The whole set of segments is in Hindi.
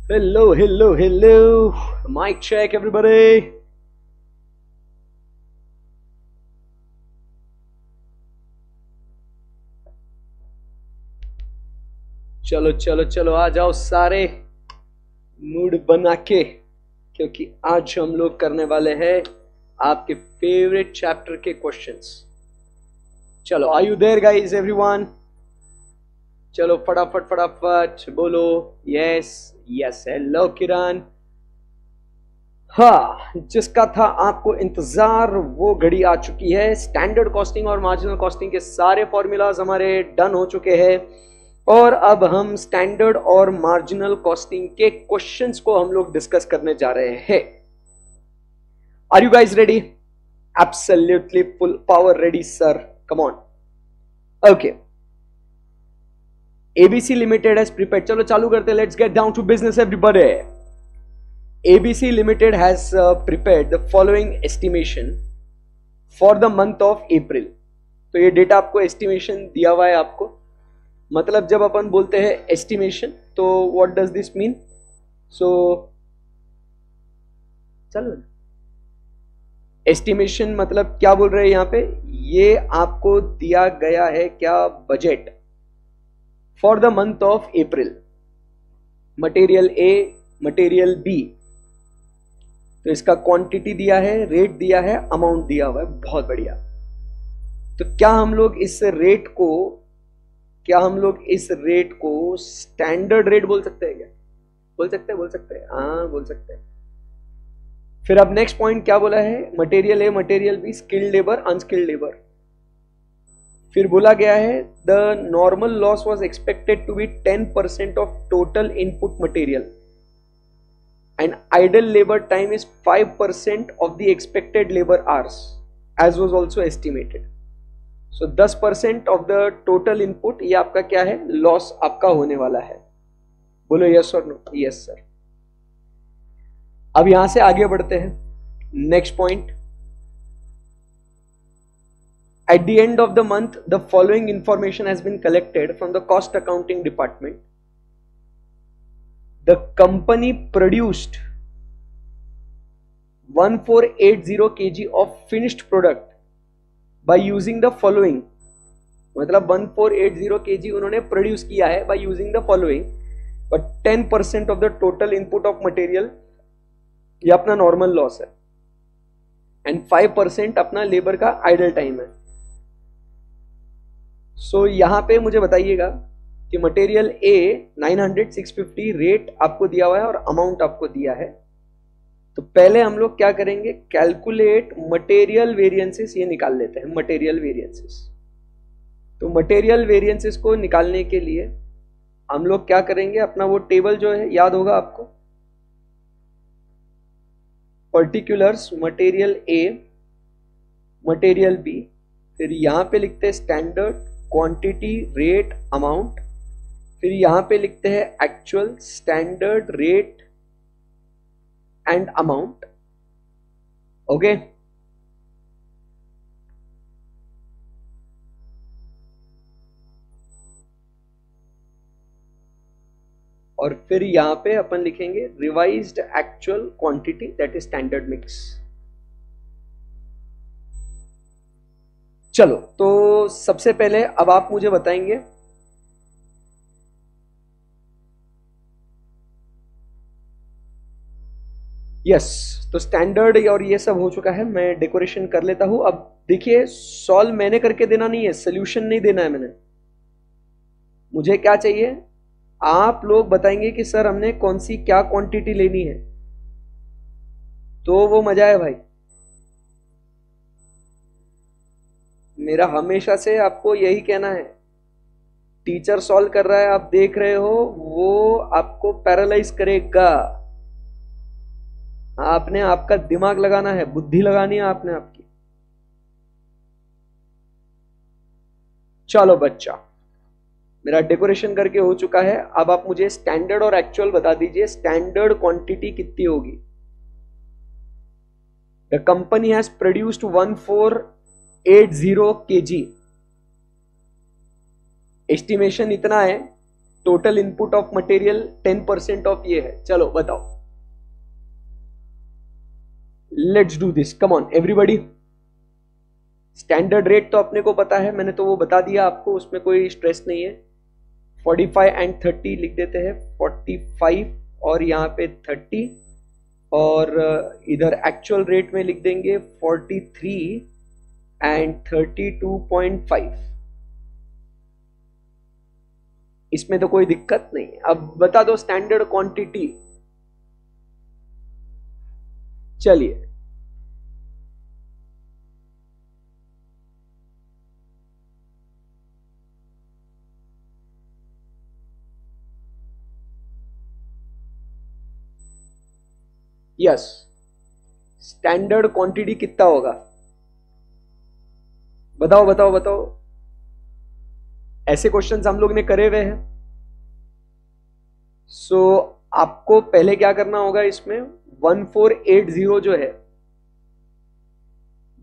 Hello, hello, hello. Mic check, everybody. चलो चलो चलो आ जाओ सारे मूड बना के, क्योंकि आज हम लोग करने वाले हैं आपके फेवरेट चैप्टर के क्वेश्चंस। चलो, are you there guys everyone? चलो फटाफट फटाफट बोलो। Yes yes, hello Kiran. हाँ, जिसका था आपको इंतजार वो घड़ी आ चुकी है। स्टैंडर्ड कॉस्टिंग और मार्जिनल कॉस्टिंग के सारे फॉर्मूलाज हमारे डन हो चुके हैं और अब हम स्टैंडर्ड और मार्जिनल कॉस्टिंग के क्वेश्चंस को हम लोग डिस्कस करने जा रहे हैं। Are you guys ready? Absolutely full power ready sir, come on. Okay, ABC limited has prepared. चलो चालू करते हैं, let's get down to business everybody. ABC Limited has prepared the following estimation for the month of April। तो ये डेटा आपको एस्टिमेशन दिया हुआ है आपको। मतलब जब अपन बोलते हैं एस्टिमेशन तो व्हाट डज दिस मीन? सो चलो, एस्टिमेशन मतलब क्या बोल रहे हैं यहाँ पे? ये आपको दिया गया है क्या? Budget for the month of April. Material A, material B, तो इसका क्वांटिटी दिया है, रेट दिया है, अमाउंट दिया हुआ है। बहुत बढ़िया। तो क्या हम लोग इस रेट को स्टैंडर्ड रेट बोल सकते हैं क्या? बोल सकते हैं हाँ बोल सकते हैं। फिर अब नेक्स्ट पॉइंट क्या बोला है? Material A, material B, skilled labour, unskilled labour. फिर बोला गया है the normal loss was expected to be 10% of total input material and idle labor time is 5% of the expected labor hours as was also estimated। so 10% of the total input ये आपका क्या है? लॉस आपका होने वाला है। बोलो यस और नो। Yes sir. अब यहां से आगे बढ़ते हैं। Next point, at the end of the month the following information has been collected from the cost accounting department। The company produced 1480 kg of finished product by using the following। मतलब 1480 kg उन्होंने प्रोड्यूस किया है by using the following, but 10% of the total input of material ये अपना नॉर्मल लॉस है एंड 5% अपना लेबर का आइडल टाइम है। सो यहां पे मुझे बताइएगा कि मटेरियल ए 900, 650 रेट आपको दिया हुआ है और अमाउंट आपको दिया है। तो पहले हम लोग क्या करेंगे? कैलकुलेट मटेरियल वेरिएंसेस ये निकाल लेते हैं। मटेरियल वेरिएंसेस, तो मटेरियल वेरिएंसेस को निकालने के लिए हम लोग क्या करेंगे? अपना वो टेबल जो है याद होगा आपको, particulars, material A, material B, फिर यहां पे लिखते हैं स्टैंडर्ड, क्वांटिटी, रेट, अमाउंट, फिर यहां पे लिखते हैं actual, standard, rate and amount. Okay, और फिर यहां पे अपन लिखेंगे revised actual quantity that is standard mix. चलो, तो सबसे पहले अब आप मुझे बताएंगे यस तो स्टैंडर्ड और ये सब हो चुका है। मैं डेकोरेशन कर लेता हूं। अब देखिए, सॉल्व मैंने करके देना नहीं है, सोल्यूशन नहीं देना है मैंने। मुझे क्या चाहिए? आप लोग बताएंगे कि सर हमने कौन सी क्या क्वांटिटी लेनी है, तो वो मजा है भाई। मेरा हमेशा से आपको यही कहना है, टीचर सॉल्व कर रहा है, आप देख रहे हो, वो आपको पैरालाइज करेगा। आपने आपका दिमाग लगाना है, बुद्धि लगानी है आपने आपकी। चलो बच्चा, मेरा डेकोरेशन करके हो चुका है। अब आप मुझे स्टैंडर्ड और एक्चुअल बता दीजिए। स्टैंडर्ड क्वांटिटी कितनी होगी? The company has produced 1480 kg। Estimation इतना है total input of material 10% of ये है। चलो बताओ, let's do this, come on everybody. Standard rate तो अपने को पता है, मैंने तो वो बता दिया आपको, उसमें कोई स्ट्रेस नहीं है। 45 एंड 30 लिख देते हैं, 45 और यहाँ पे 30, और इधर एक्चुअल रेट में लिख देंगे 43 एंड 32.5। इसमें तो कोई दिक्कत नहीं। अब बता दो स्टैंडर्ड क्वांटिटी। चलिए, यस, स्टैंडर्ड क्वांटिटी कितना होगा? बताओ बताओ बताओ। ऐसे क्वेश्चंस हम लोग ने करे हुए हैं। सो आपको पहले क्या करना होगा, इसमें 1480 जो है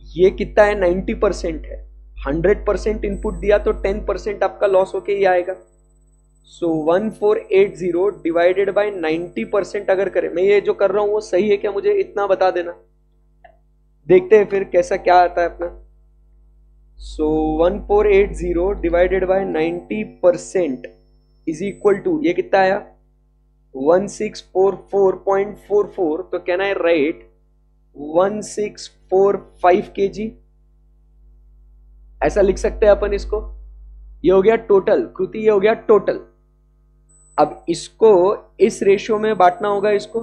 ये कितना है? 90% है। 100% इनपुट दिया तो 10% आपका लॉस होके ही आएगा। सो 1480 डिवाइडेड बाय 90% अगर करें, मैं ये जो कर रहा हूं वो सही है क्या, मुझे इतना बता देना। देखते हैं फिर कैसा क्या आता है अपना। So 1480 divided by 90% is equal to, ये कितना आया? 1644.44। तो कैन आई राइट 1645 kg, ऐसा लिख सकते हैं अपन इसको। ये हो गया टोटल, कृति ये हो गया टोटल। अब इसको इस रेशियो में बांटना होगा, इसको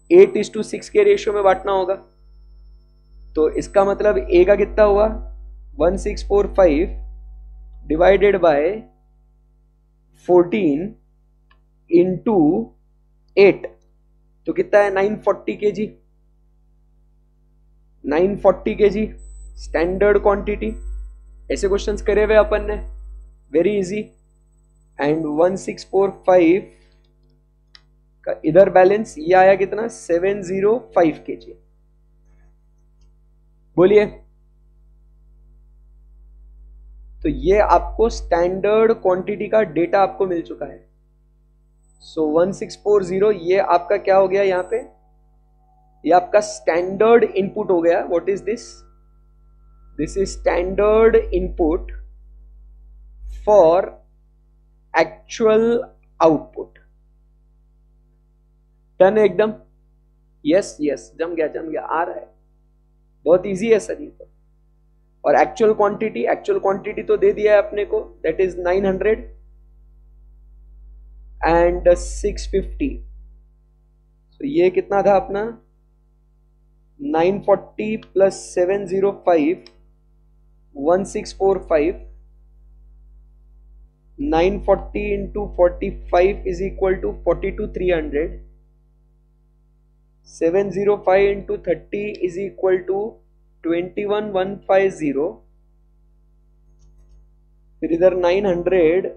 8:6 के रेशियो में बांटना होगा। तो इसका मतलब ए का कितना हुआ? 1645 डिवाइडेड बाय 14 इंटू 8, तो कितना है? 940 kg। 940 kg standard quantity. ऐसे क्वेश्चंस करे हुए अपन ने, वेरी इजी। एंड 1645 का इधर बैलेंस ये आया कितना? 705 kg। बोलिए। तो ये आपको स्टैंडर्ड क्वांटिटी का डेटा आपको मिल चुका है। सो 1640 ये आपका क्या हो गया यहाँ पे? ये आपका स्टैंडर्ड इनपुट हो गया। What is this? This is standard input for actual output. Done है एकदम? यस यस, जम गया जम गया, आ रहा है। बहुत इजी है सर ये तो। और एक्चुअल क्वांटिटी तो दे दिया है अपने को, दैट इज 900 एंड 650। तो ये कितना था अपना? 940 plus 705, 1645। 940 into 45 is equal to 42,300। 705 into 30 is equal to 21,150। फिर इधर 900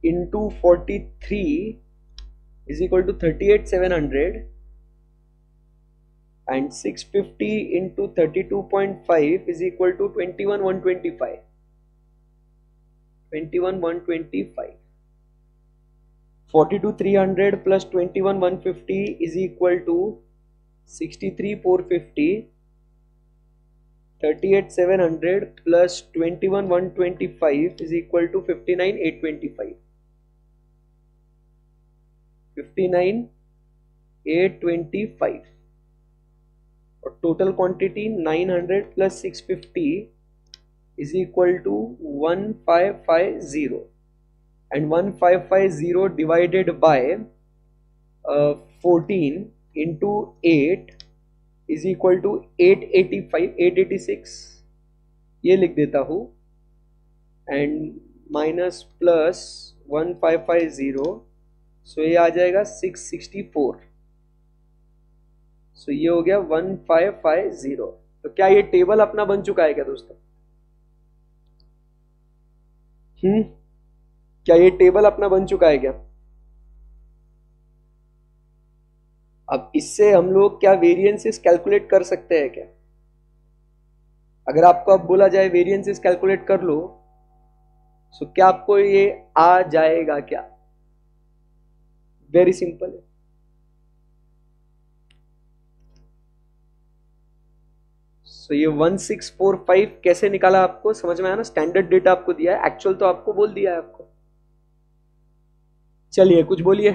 into 43 is equal to 38,700 and 650 into 32.5 is equal to 21,125। 21,125। 42,300 plus 21,150 is equal to 63,450। 38,700 plus 21,125 is equal to 59,825. 59,825 और total quantity 900 plus 650 is equal to 1550 and 1550 divided by 14 into 8 is equal to 885 886 ये लिख देता हूँ एंड माइनस प्लस 1550 सो ये आ जाएगा 664। सो ये हो गया 1550। तो क्या ये टेबल अपना बन चुका है क्या दोस्तों? क्या ये टेबल अपना बन चुका है क्या? अब इससे हम लोग क्या वेरिएंसेस कैलकुलेट कर सकते हैं क्या? अगर आपको अब बोला जाए वेरिएंसेस कैलकुलेट कर लो, तो क्या आपको ये आ जाएगा क्या? वेरी सिंपल है। सो ये 1645 कैसे निकाला आपको समझ में आया ना? स्टैंडर्ड डेटा आपको दिया है, एक्चुअल तो आपको बोल दिया है आपको। चलिए कुछ बोलिए,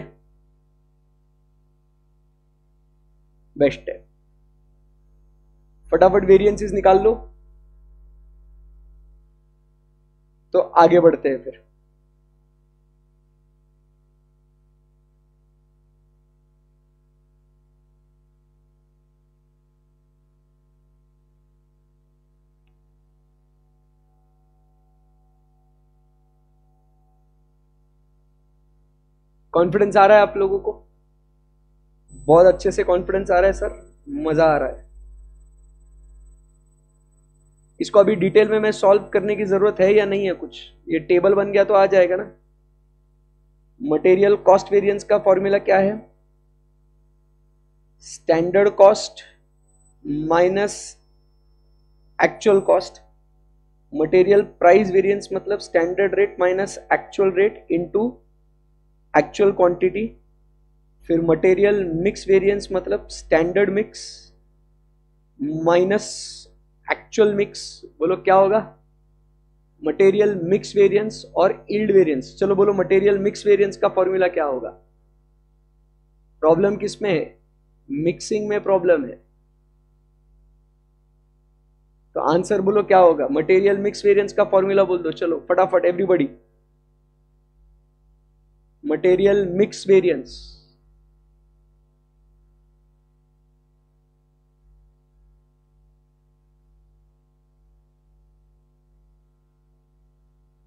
बेस्ट है। फटाफट वेरिएंसेस निकाल लो तो आगे बढ़ते हैं फिर। कॉन्फिडेंस आ रहा है आप लोगों को? बहुत अच्छे से कॉन्फिडेंस आ रहा है सर, मजा आ रहा है। इसको अभी डिटेल में मैं सॉल्व करने की जरूरत है या नहीं है कुछ? ये टेबल बन गया तो आ जाएगा ना। मटेरियल कॉस्ट वेरिएंस का फॉर्मूला क्या है? Standard cost minus actual cost. Material price variance मतलब standard rate minus actual rate into actual quantity. फिर मटेरियल मिक्स वेरिएंस मतलब standard mix minus actual mix. बोलो क्या होगा? मटेरियल मिक्स वेरिएंस और यील्ड वेरिएंस। चलो बोलो मटेरियल मिक्स वेरिएंस का फॉर्मूला क्या होगा? प्रॉब्लम किस में है? मिक्सिंग में प्रॉब्लम है। तो आंसर बोलो क्या होगा? मटेरियल मिक्स वेरिएंस का फॉर्मूला बोल दो, चलो फटाफट everybody. Material mix variance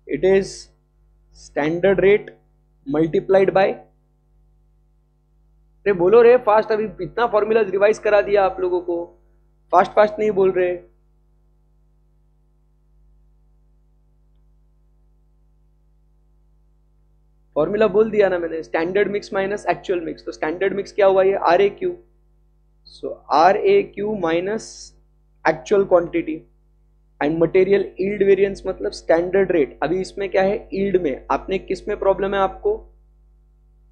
it is standard rate multiplied bye. अरे बोलो रे फास्ट, अभी इतना फॉर्मूला रिवाइज करा दिया आप लोगों को, फास्ट फास्ट नहीं बोल रहे। फॉर्मूला बोल दिया ना मैंने, standard mix minus actual mix. तो स्टैंडर्ड मिक्स क्या हुआ? ये R A Q. So R A Q minus actual quantity and material yield variance मतलब स्टैंडर्ड रेट। अभी इसमें क्या है? यील्ड में। आपने किस में प्रॉब्लम है आपको?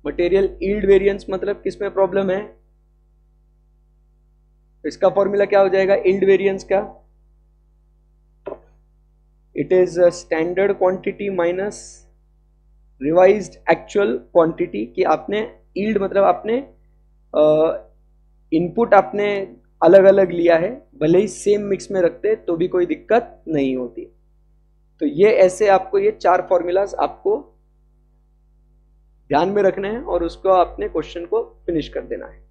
मटेरियल यील्ड वेरिएंस मतलब किस में प्रॉब्लम है? इसका फॉर्मूला क्या हो जाएगा यील्ड वेरिएंस का? It is standard quantity minus revised actual quantity. कि आपने यील्ड मतलब आपने इनपुट आपने अलग अलग लिया है, भले ही सेम मिक्स में रखते तो भी कोई दिक्कत नहीं होती। तो ये ऐसे आपको ये चार फॉर्मूलाज आपको ध्यान में रखने हैं और उसको अपने क्वेश्चन को फिनिश कर देना है।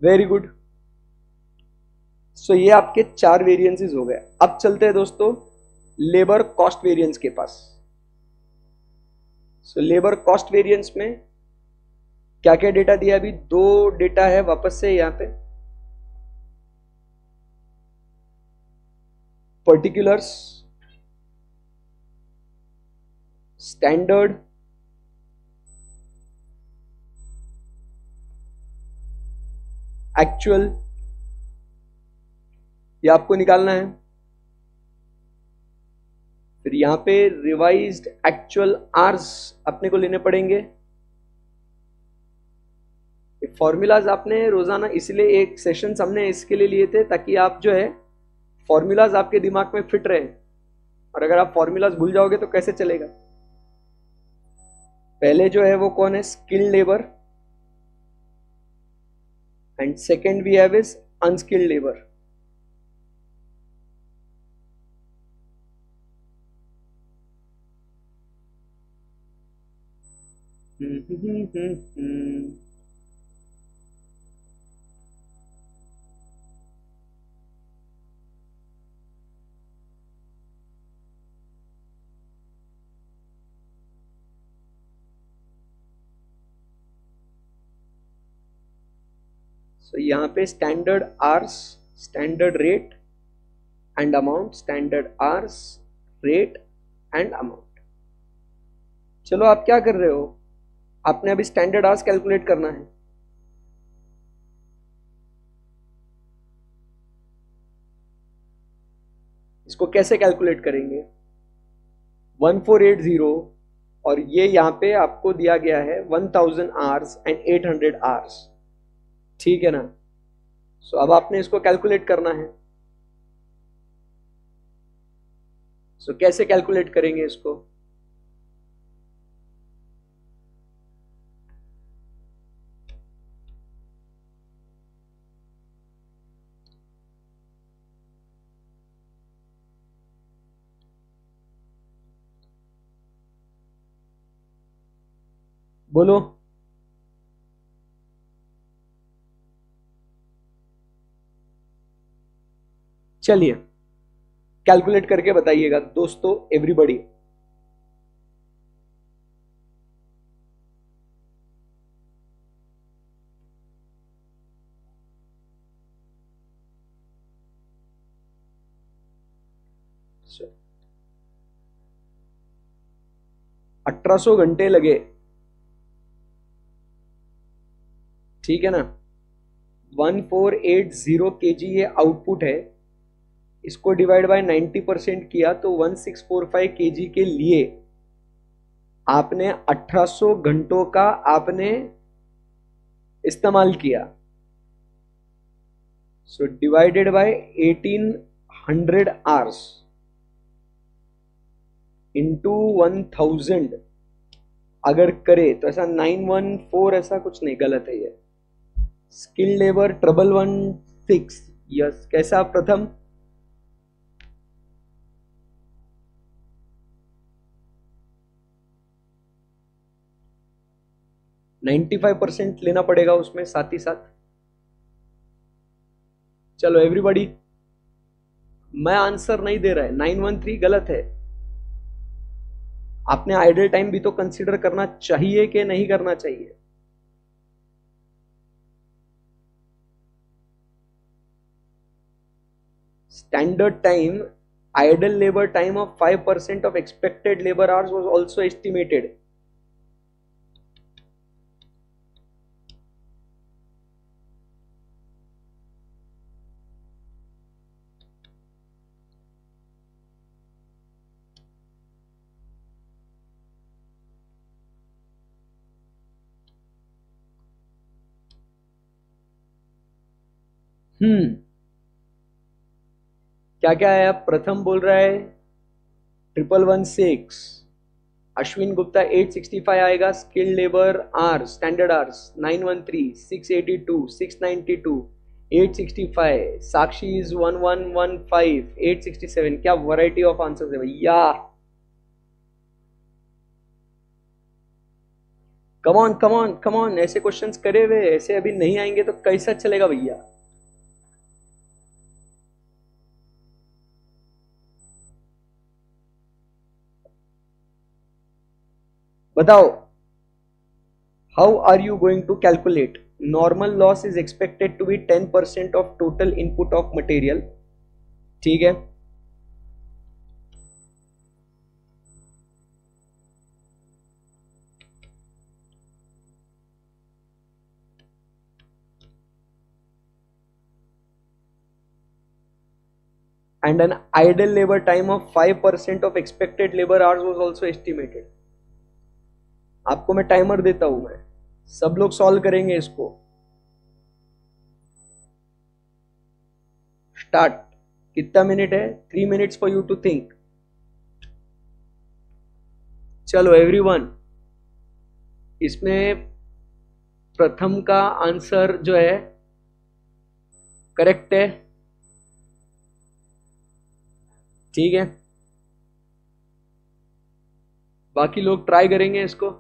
Very good. सो ये आपके चार वेरिएंसेस हो गए। अब चलते हैं दोस्तों लेबर कॉस्ट वेरिएंस के पास। सो लेबर कॉस्ट वेरिएंस में क्या क्या डेटा दिया? अभी दो डेटा है वापस से यहां पे। पर्टिकुलर्स, स्टैंडर्ड, एक्चुअल, ये आपको निकालना है। फिर यहां पे रिवाइज्ड एक्चुअल आर्स अपने को लेने पड़ेंगे। फॉर्मूलाज आपने रोजाना, इसलिए एक सेशन हमने इसके लिए लिए थे ताकि आप जो है फॉर्मूलाज आपके दिमाग में फिट रहे। और अगर आप फॉर्मूलाज भूल जाओगे तो कैसे चलेगा? पहले जो है वो कौन है? Skilled labour and second we have is unskilled labour. तो यहां पे standard hours, standard rate and amount, standard hours, rate and amount. चलो आप क्या कर रहे हो? आपने अभी स्टैंडर्ड आर्स कैलकुलेट करना है। इसको कैसे कैलकुलेट करेंगे? 1480 और ये यहाँ पे आपको दिया गया है 1000 आवर्स एंड 800 आवर्स, ठीक है ना। सो अब आपने इसको कैलकुलेट करना है। सो कैसे कैलकुलेट करेंगे इसको? बोलो। चलिए कैलकुलेट करके बताइएगा दोस्तों, एवरीबॉडी। So, 1800 घंटे लगे, ठीक है ना। 1480 kg ये आउटपुट है, इसको डिवाइड बाय 90% किया तो 1645 kg के लिए आपने 1800 घंटों का आपने इस्तेमाल किया। So divided by 1800 hours into 1000 अगर करे तो ऐसा 914, ऐसा कुछ नहीं, गलत है ये। Skill labour 1116, yes. कैसा प्रथम? %95 लेना पड़ेगा उसमें साथ ही साथ। चलो एवरीबॉडी, मैं आंसर नहीं दे रहा है, 913 गलत है। आपने आइडल टाइम भी तो कंसीडर करना चाहिए कि नहीं करना चाहिए? Standard time, idle labor time of 5% of expected labor hours was also estimated. क्या क्या है? प्रथम बोल रहा है 1116, अश्विन गुप्ता 865 आएगा। Skilled labour hours, standard hours 913, 682, 692, 865, Sakshi is 1115, 867। क्या वैरायटी ऑफ आंसर्स है भैया! कमॉन कमॉन कमॉन, ऐसे क्वेश्चंस करे हुए, ऐसे अभी नहीं आएंगे तो कैसा चलेगा भैया? बताओ, how are you going to calculate? Normal loss is expected to be 10% of total input of material, ठीक है। and an idle labor time of 5% of expected labor hours was also estimated. आपको मैं टाइमर देता हूं, मैं सब लोग सॉल्व करेंगे इसको। स्टार्ट। कितना मिनट है? 3 minutes for you to think. चलो एवरीवन, इसमें प्रथम का आंसर जो है करेक्ट है, ठीक है। बाकी लोग ट्राई करेंगे इसको।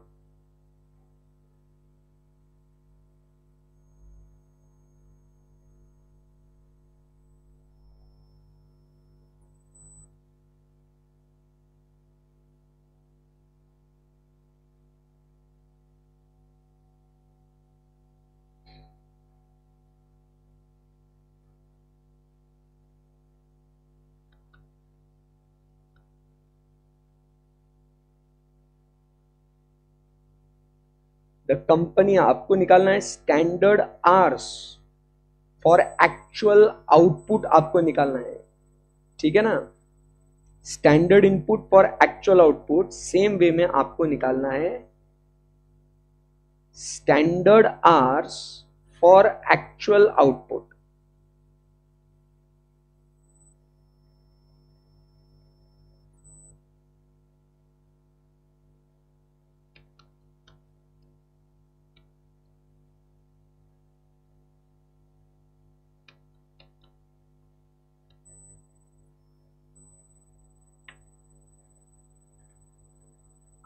द कंपनी, आपको निकालना है standard hours for actual output, आपको निकालना है, ठीक है ना। Standard input for actual output, same way में आपको निकालना है standard hours for actual output.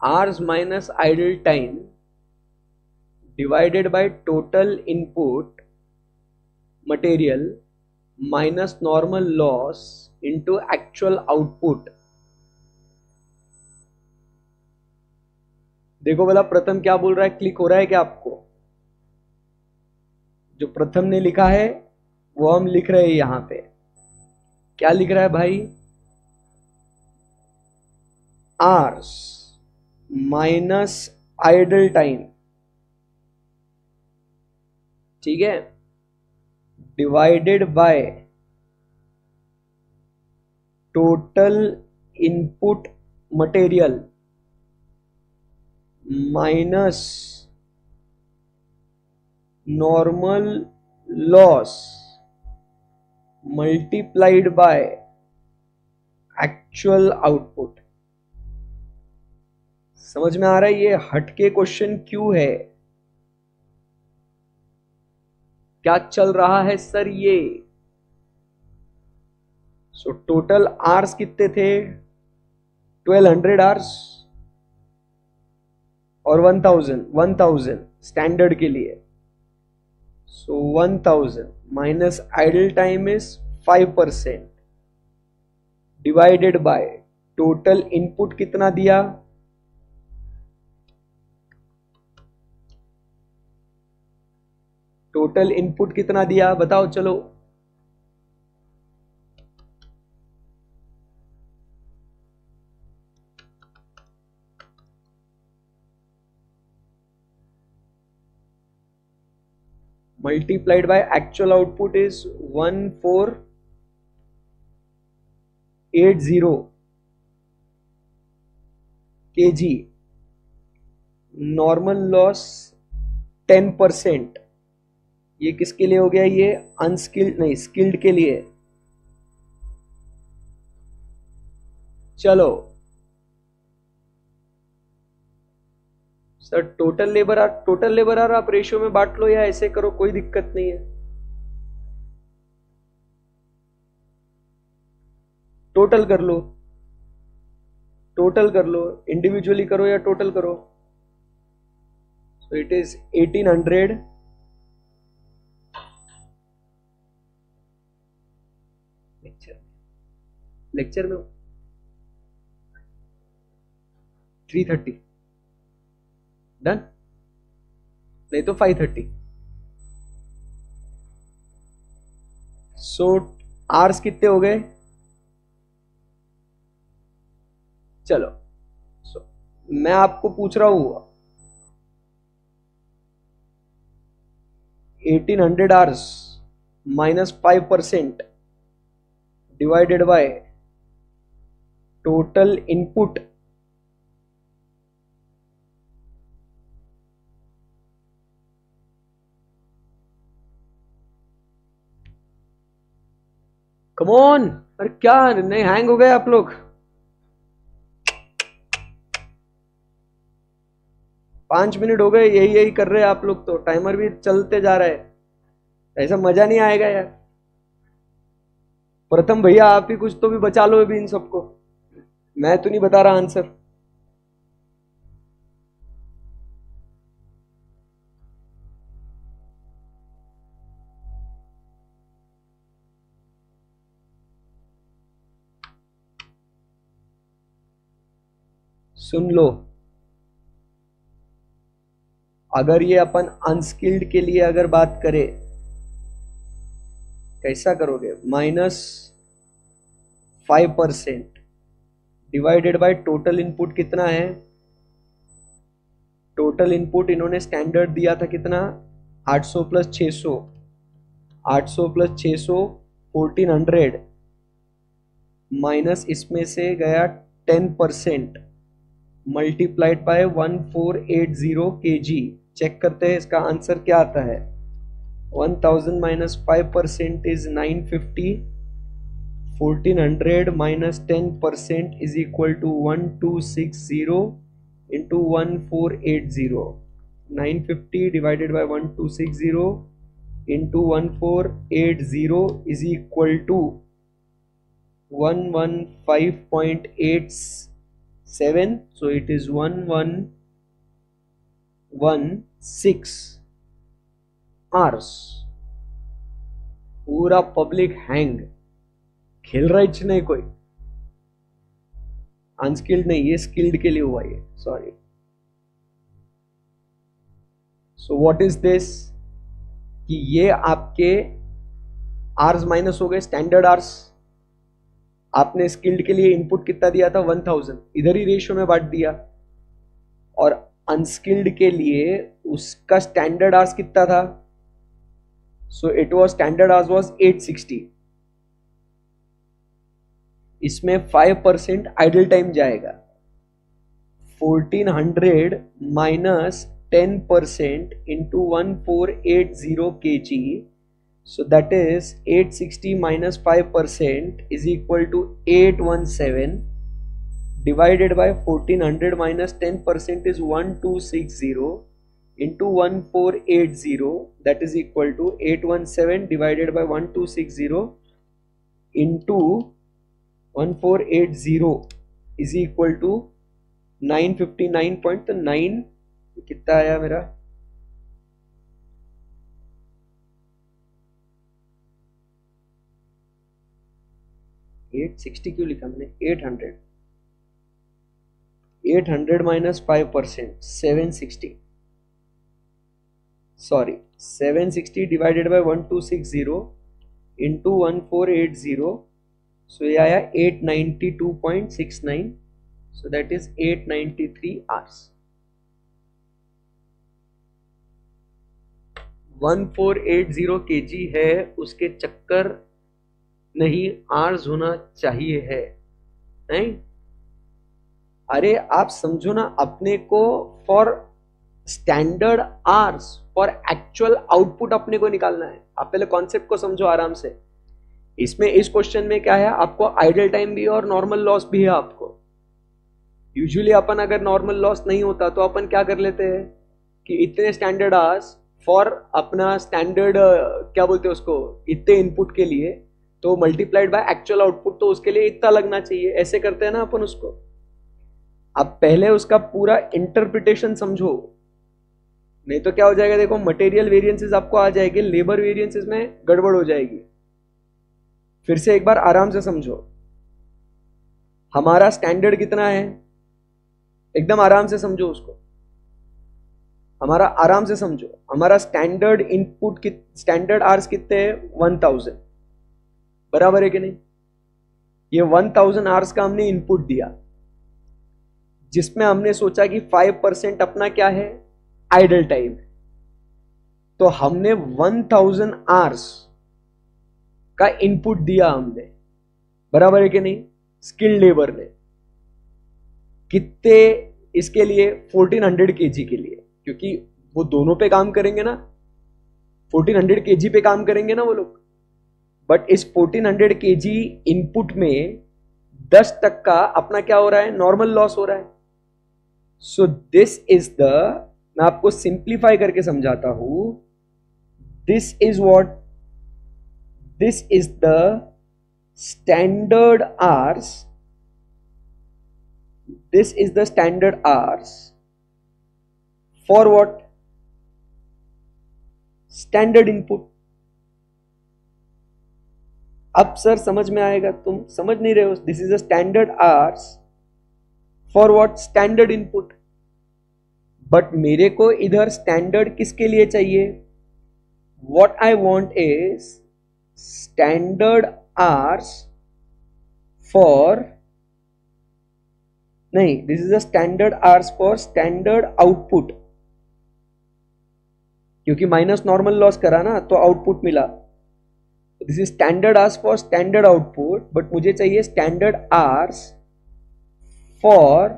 hours minus idle time divided by total input material minus normal loss into actual output। देखो बोला प्रथम क्या बोल रहा है, क्लिक हो रहा है क्या आपको? जो प्रथम ने लिखा है वो हम लिख रहे हैं यहां पे। क्या लिख रहा है भाई? आवर्स माइनस आइडल टाइम, ठीक है, divided by total input material minus normal loss multiplied by actual output. समझ में आ रहा है ये हटके क्वेश्चन क्यों है? क्या चल रहा है सर ये? सो टोटल आवर्स कितने थे? 1200 आवर्स और 1000 स्टैंडर्ड के लिए। सो 1000 minus idle time is 5% divided by total input कितना दिया? टोटल इनपुट कितना दिया बताओ चलो। Multiplied by actual output is 1480 kg। Normal loss 10%। ये किसके लिए हो गया? ये अनस्किल्ड नहीं स्किल्ड के लिए। चलो सर टोटल लेबर आर आप रेशियो में बांट लो या ऐसे करो, कोई दिक्कत नहीं है। टोटल कर लो, इंडिविजुअली करो या टोटल करो। सो इट इज 1800 लेक्चर में 330 डन, नहीं तो 530। सो आवर्स कितने हो गए? चलो मैं आपको पूछ रहा हूं 1800 hours minus 5% divided by total input come on. अरे क्या नहीं हैंग हो गए आप लोग? 5 मिनट हो गए यही कर रहे हैं आप लोग, तो टाइमर भी चलते जा रहा है, ऐसा मजा नहीं आएगा यार। प्रथम भैया आप ही कुछ तो भी बचा लो अभी इन सबको, मैं तो नहीं बता रहा आंसर। सुन लो, अगर ये अपन अनस्किल्ड के लिए अगर बात करें कैसा करोगे? -5% डिवाइडेड बाय टोटल इनपुट कितना है? टोटल इनपुट इन्होंने स्टैंडर्ड दिया था कितना? 800 प्लस 600, 800 प्लस 600 1400 माइनस इसमें से गया 10% मल्टीप्लाइड बाय 1480 kg। चेक करते हैं इसका आंसर क्या आता है। 1000 minus 5% is 950, 1400 minus 10% is equal to 1260 into 1480. 950 divided by 1260 into 1480 is equal to 115.87. So it is 1116 hours. पूरा पब्लिक हैंग, खेल रहा है नहीं कोई, अनस्किल्ड नहीं, ये स्किल्ड के लिए हुआ ये, sorry. So what is this, कि ये आपके आर्स माइनस हो गए, स्टैंडर्ड आर्स। आपने स्किल्ड के लिए इनपुट कितना दिया था 1000, इधर ही रेशियो में बांट दिया, और अनस्किल्ड के लिए उसका स्टैंडर्ड आर्स कितना था, so it was standard hours was 860। इसमें 5% आइडल टाइम जाएगा, 1400 minus 10% into 1480 kg, so that is 860 minus 5% is equal to 817 divided by 1400 minus 10% is 1260 into 1480, that is equal to 817 divided by 1260 into 1480 is equal to 959.9, कितना आया मेरा, $860 क्यों लिखा मैंने, 800 minus 5% 760, sorry 760 divided by 1260 into 1480, सो ये आया 892.69, so that is 893 hours. 1480 kg है, उसके चक्कर नहीं आर्स होना चाहिए है, नहीं? अरे आप समझो ना, अपने को for standard hours, for actual output अपने को निकालना है। आप पहले कॉन्सेप्ट को समझो आराम से। इसमें इस क्वेश्चन में क्या है, आपको आइडल टाइम भी है और नॉर्मल लॉस भी है आपको। यूजुअली अपन अगर नॉर्मल लॉस नहीं होता तो अपन क्या कर लेते हैं कि इतने स्टैंडर्ड आवर्स फॉर अपना स्टैंडर्ड क्या बोलते हैं उसको, इतने इनपुट के लिए, तो मल्टीप्लाइड बाय एक्चुअल आउटपुट, तो उसके लिए इतना लगना चाहिए, ऐसे करते हैं ना अपन उसको। अब पहले उसका पूरा इंटरप्रिटेशन समझो, नहीं तो क्या हो जाएगा, देखो मटेरियल वेरिएंसेस आपको आ जाएंगे, लेबर वेरिएंसेस में गड़बड़ हो जाएगी। फिर से एक बार आराम से समझो, हमारा स्टैंडर्ड कितना है, एकदम आराम से समझो उसको, हमारा आराम से समझो, हमारा स्टैंडर्ड इनपुट स्टैंडर्ड आवर्स कितने हैं 1000, बराबर है कि नहीं? ये 1000 आवर्स का हमने इनपुट दिया, जिसमें हमने सोचा कि 5% अपना क्या है, आइडल टाइम है। तो हमने 1000 आवर्स का इनपुट दिया हमने, बराबर है कि नहीं? स्किल्ड लेबर ने कितने, इसके लिए 1400 kg के लिए, क्योंकि वो दोनों पे काम करेंगे ना, 1400 kg पे काम करेंगे ना वो लोग। बट इस 1400 kg इनपुट में 10% अपना क्या हो रहा है, नॉर्मल लॉस हो रहा है। सो दिस इज द, मैं आपको सिंप्लीफाई करके समझाता हूं, this is what, this is the standard hours, this is the standard hours for what, standard input। अब सर समझ में आएगा, तुम समझ नहीं रहे हो, this is the standard hours for what, standard input। But मेरे को इधर स्टैंडर्ड किसके लिए चाहिए, what I want is standard hours for, नहीं, this is a standard hours for standard output, क्योंकि माइनस नॉर्मल लॉस करा ना तो आउटपुट मिला। This is standard hours for standard output, but मुझे चाहिए standard hours for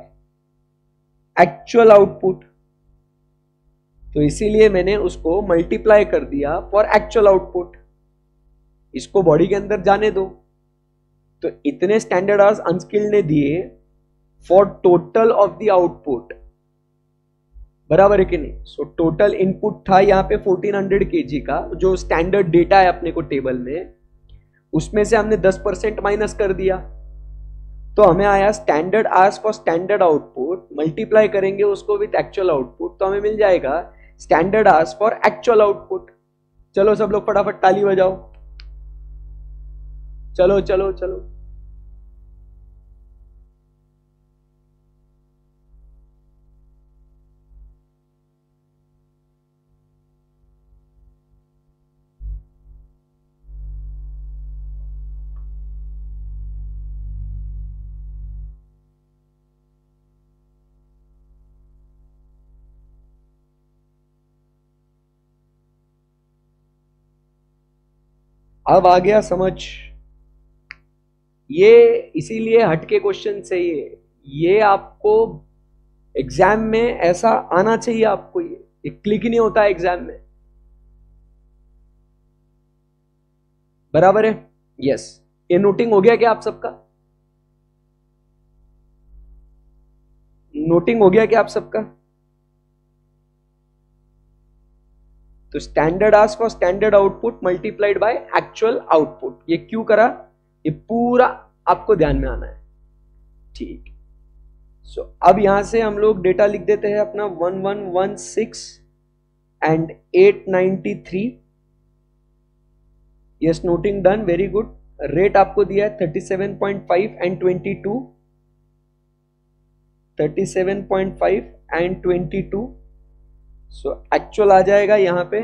actual output, तो इसीलिए मैंने उसको मल्टीप्लाई कर दिया फॉर एक्चुअल आउटपुट। इसको बॉडी के अंदर जाने दो, तो इतने स्टैंडर्ड आवर्स अनस्किल्ड ने दिए for total of the output, बराबर है कि नहीं। सो टोटल इनपुट था यहाँ पे 1400 kg का, जो स्टैंडर्ड डेटा है अपने को टेबल में, उसमें से हमने 10% माइनस कर दिया, तो हमें आया standard hours for standard output, multiply करेंगे उसको विथ एक्चुअल आउटपुट, तो हमें मिल जाएगा standard hours for actual output. चलो सब लोग फटाफट ताली बजाओ, चलो चलो चलो। अब आ गया समझ, ये इसीलिए हटके क्वेश्चन चाहिए, ये आपको एग्जाम में ऐसा आना चाहिए आपको, ये क्लिक नहीं होता है एग्जाम में, बराबर है। यस, ये नोटिंग हो गया क्या आप सबका? नोटिंग हो गया क्या आप सबका? तो standard hours for standard output multiplied by actual output, ये क्यों करा, ये पूरा आपको ध्यान में आना है, ठीक। सो अब यहां से हम लोग डेटा लिख देते हैं अपना 1116 and 893। Yes, noting done, very good. Rate आपको दिया है 37.5 एंड 22, 37.5 एंड 22। सो एक्चुअल आ जाएगा यहां पे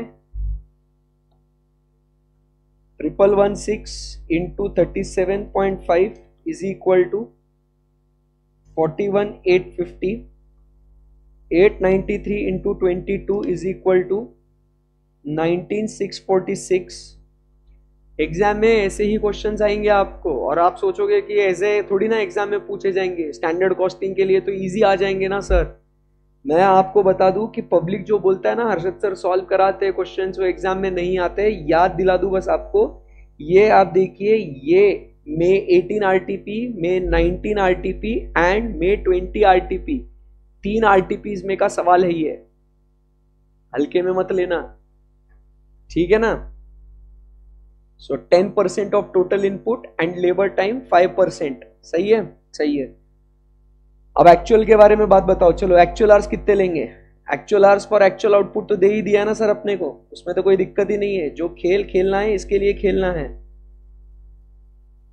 1116 into 37.5 is equal to 41,850, 893 into 22 is equal to 19,646। Exam में ऐसे ही क्वेश्चंस आएंगे आपको, और आप सोचोगे कि ऐसे थोड़ी ना एग्जाम में पूछे जाएंगे, स्टैंडर्ड कॉस्टिंग के लिए तो इजी आ जाएंगे ना सर। मैं आपको बता दूं कि पब्लिक जो बोलता है ना हर्षद सर सॉल्व कराते हैं क्वेश्चंस, वो एग्जाम में नहीं आते, याद दिला दूं बस आपको। ये आप देखिए, ये मे 18 RTP, may 19 RTP and may 20 RTP, 3 RTPs में का सवाल है ये, हल्के में मत लेना, ठीक है ना। सो 10% of total input and labour time 5%, सही है, सही है। अब एक्चुअल के बारे में बात बताओ, चलो एक्चुअल आवर्स कितने लेंगे? Actual hours for actual output तो दे ही दिया ना सर अपने को, उसमें तो कोई दिक्कत ही नहीं है, जो खेल खेलना है इसके लिए खेलना है।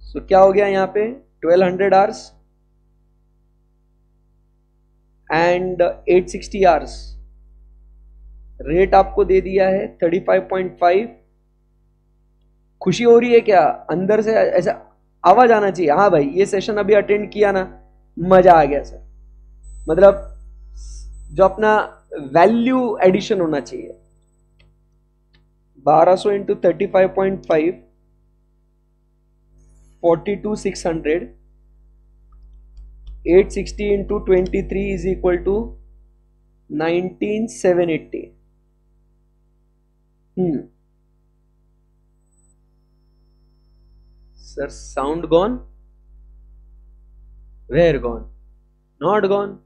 सो क्या हो गया यहाँ पे 1200 आवर्स एंड 860 आवर्स, रेट आपको दे दिया है 35.5। खुशी हो रही है क्या? अंदर से ऐसा आवाज आना चाहिए, हाँ भाई ये सेशन अभी अटेंड किया ना, मजा आ गया सर, मतलब जो अपना वैल्यू एडिशन होना चाहिए। 1200 into 35.5 42,600, 860 into 23 is equal to 19,780। Sir sound gone, where gone, not gone.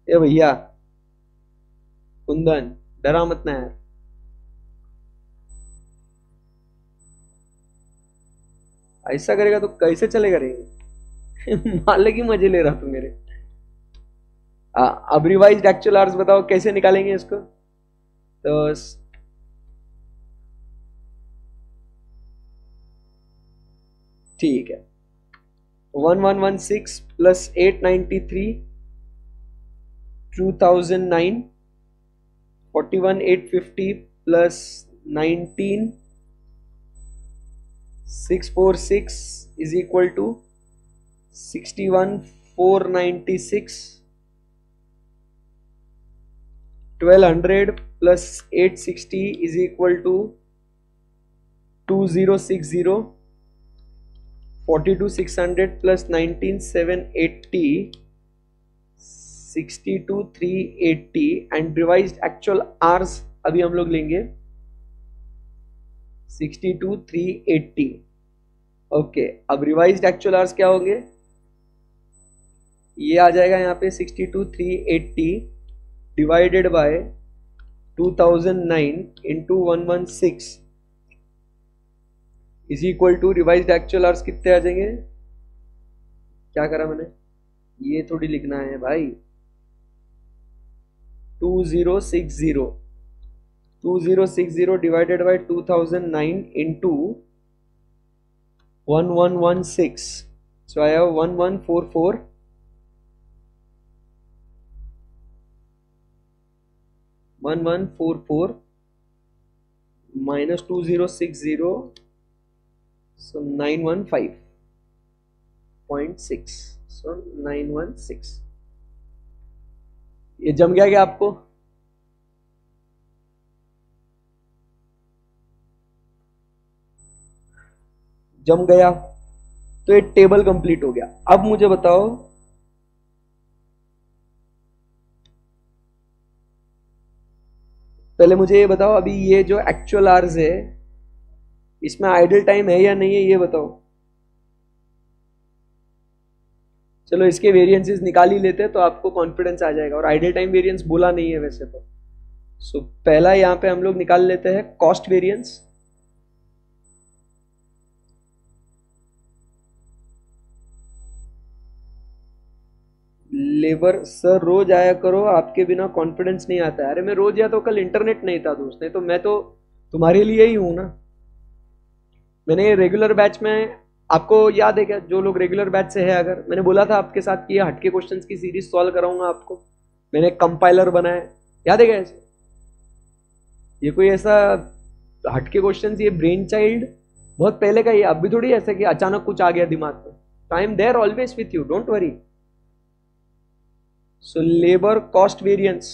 ए भैया कुंदन, डरा मत ना यार, ऐसा करेगा तो कैसे चलेगा रे माले की मजे ले रहा तू मेरे। अब रिवाइज्ड एक्चुअल आवर्स बताओ कैसे निकालेंगे इसको। तो ठीक है, 1116 plus 893 2009, 41,850 plus 19,646 is equal to 61,496। 1200 plus 860 is equal to 2060. 42600 plus 19780 62380 and revised actual hours अभी हम लोग लेंगे 62380. ओके, अब रिवाइज्ड एक्चुअल आवर्स क्या होंगे, ये आ जाएगा यहाँ पे 62380 divided by 2009 into 116 is equal to revised actual hours कितने आ जाएंगे, क्या करा मैंने, ये थोड़ी लिखना है भाई, 2060 divided by 2009 into 1116. So I have 1144 minus 2060, so 915.6. So 916. ये जम गया क्या आपको? जम गया तो ये टेबल कंप्लीट हो गया. अब मुझे बताओ पहले मुझे ये बताओ, अभी ये जो एक्चुअल आवर्स है इसमें आइडल टाइम है या नहीं है, ये बताओ. चलो इसके वेरिएंसेस निकाल ही लेते हैं तो आपको कॉन्फिडेंस आ जाएगा. और आइडल टाइम वेरिएंस बोला नहीं है वैसे तो. सो पहला यहां पे हम लोग निकाल लेते हैं कॉस्ट वेरिएंस. लेबर सर रोज आया करो, आपके बिना कॉन्फिडेंस नहीं आता है. अरे मैं रोज या तो कल इंटरनेट नहीं था दोस्त, नहीं तो मैं तो तुम्हारे लिए ही हूं ना. मैंने रेगुलर बैच में, आपको याद है क्या जो लोग रेगुलर बैच से है, अगर मैंने बोला था आपके साथ कि ये हटके क्वेश्चंस की सीरीज सॉल्व कराऊंगा आपको, मैंने कंपाइलर बनाया, याद है क्या ऐसे? ये कोई ऐसा हटके क्वेश्चंस, ये ब्रेन चाइल्ड बहुत पहले का, ये अब भी थोड़ी ऐसा कि अचानक कुछ आ गया दिमाग में. I am there always with you, don't worry. So labour cost variance,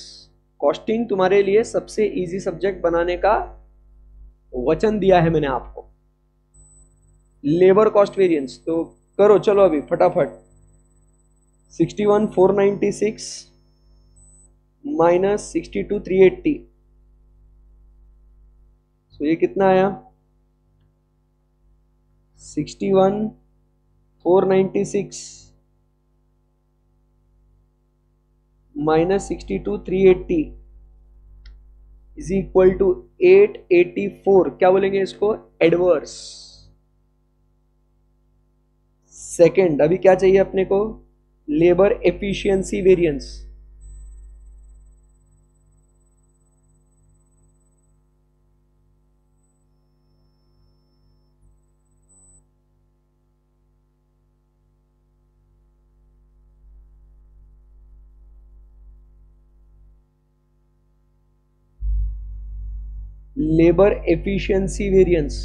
costing तुम्हारे लिए सबसे इजी सब्जेक्ट बनाने का वचन दिया है मैंने आपको. लेबर कॉस्ट वेरिएंस तो करो, चलो अभी फटाफट. 61,496 माइनस 62,380, सो ये कितना आया, 61,496 माइनस 62,380 इज इक्वल टू 884. क्या बोलेंगे इसको, एडवर्स. सेकेंड, अभी क्या चाहिए अपने को, labour efficiency variance. Labour efficiency variance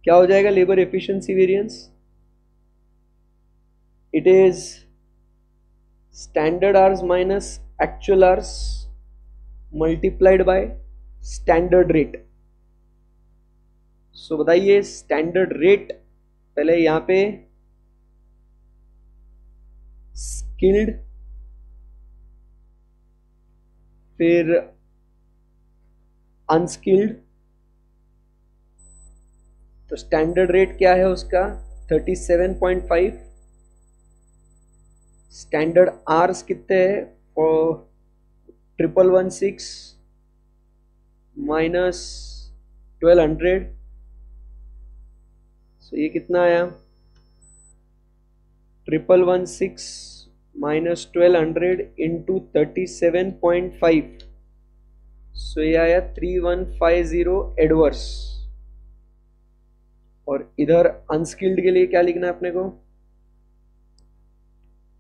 क्या हो जाएगा, labour efficiency variance, it is standard hours minus actual hours multiplied by standard rate. So बताइए स्टैंडर्ड रेट, पहले यहां पे स्किल्ड, फिर अनस्किल्ड. तो स्टैंडर्ड रेट क्या है उसका 37.5. स्टैंडर्ड आवर्स कितने हैं, फॉर 1116 माइनस 1200, सो ये कितना आया, 1116 माइनस 1200 इंटू 37.5, सो ये आया 3150 एडवर्स. और इधर अनस्किल्ड के लिए क्या लिखना है अपने को,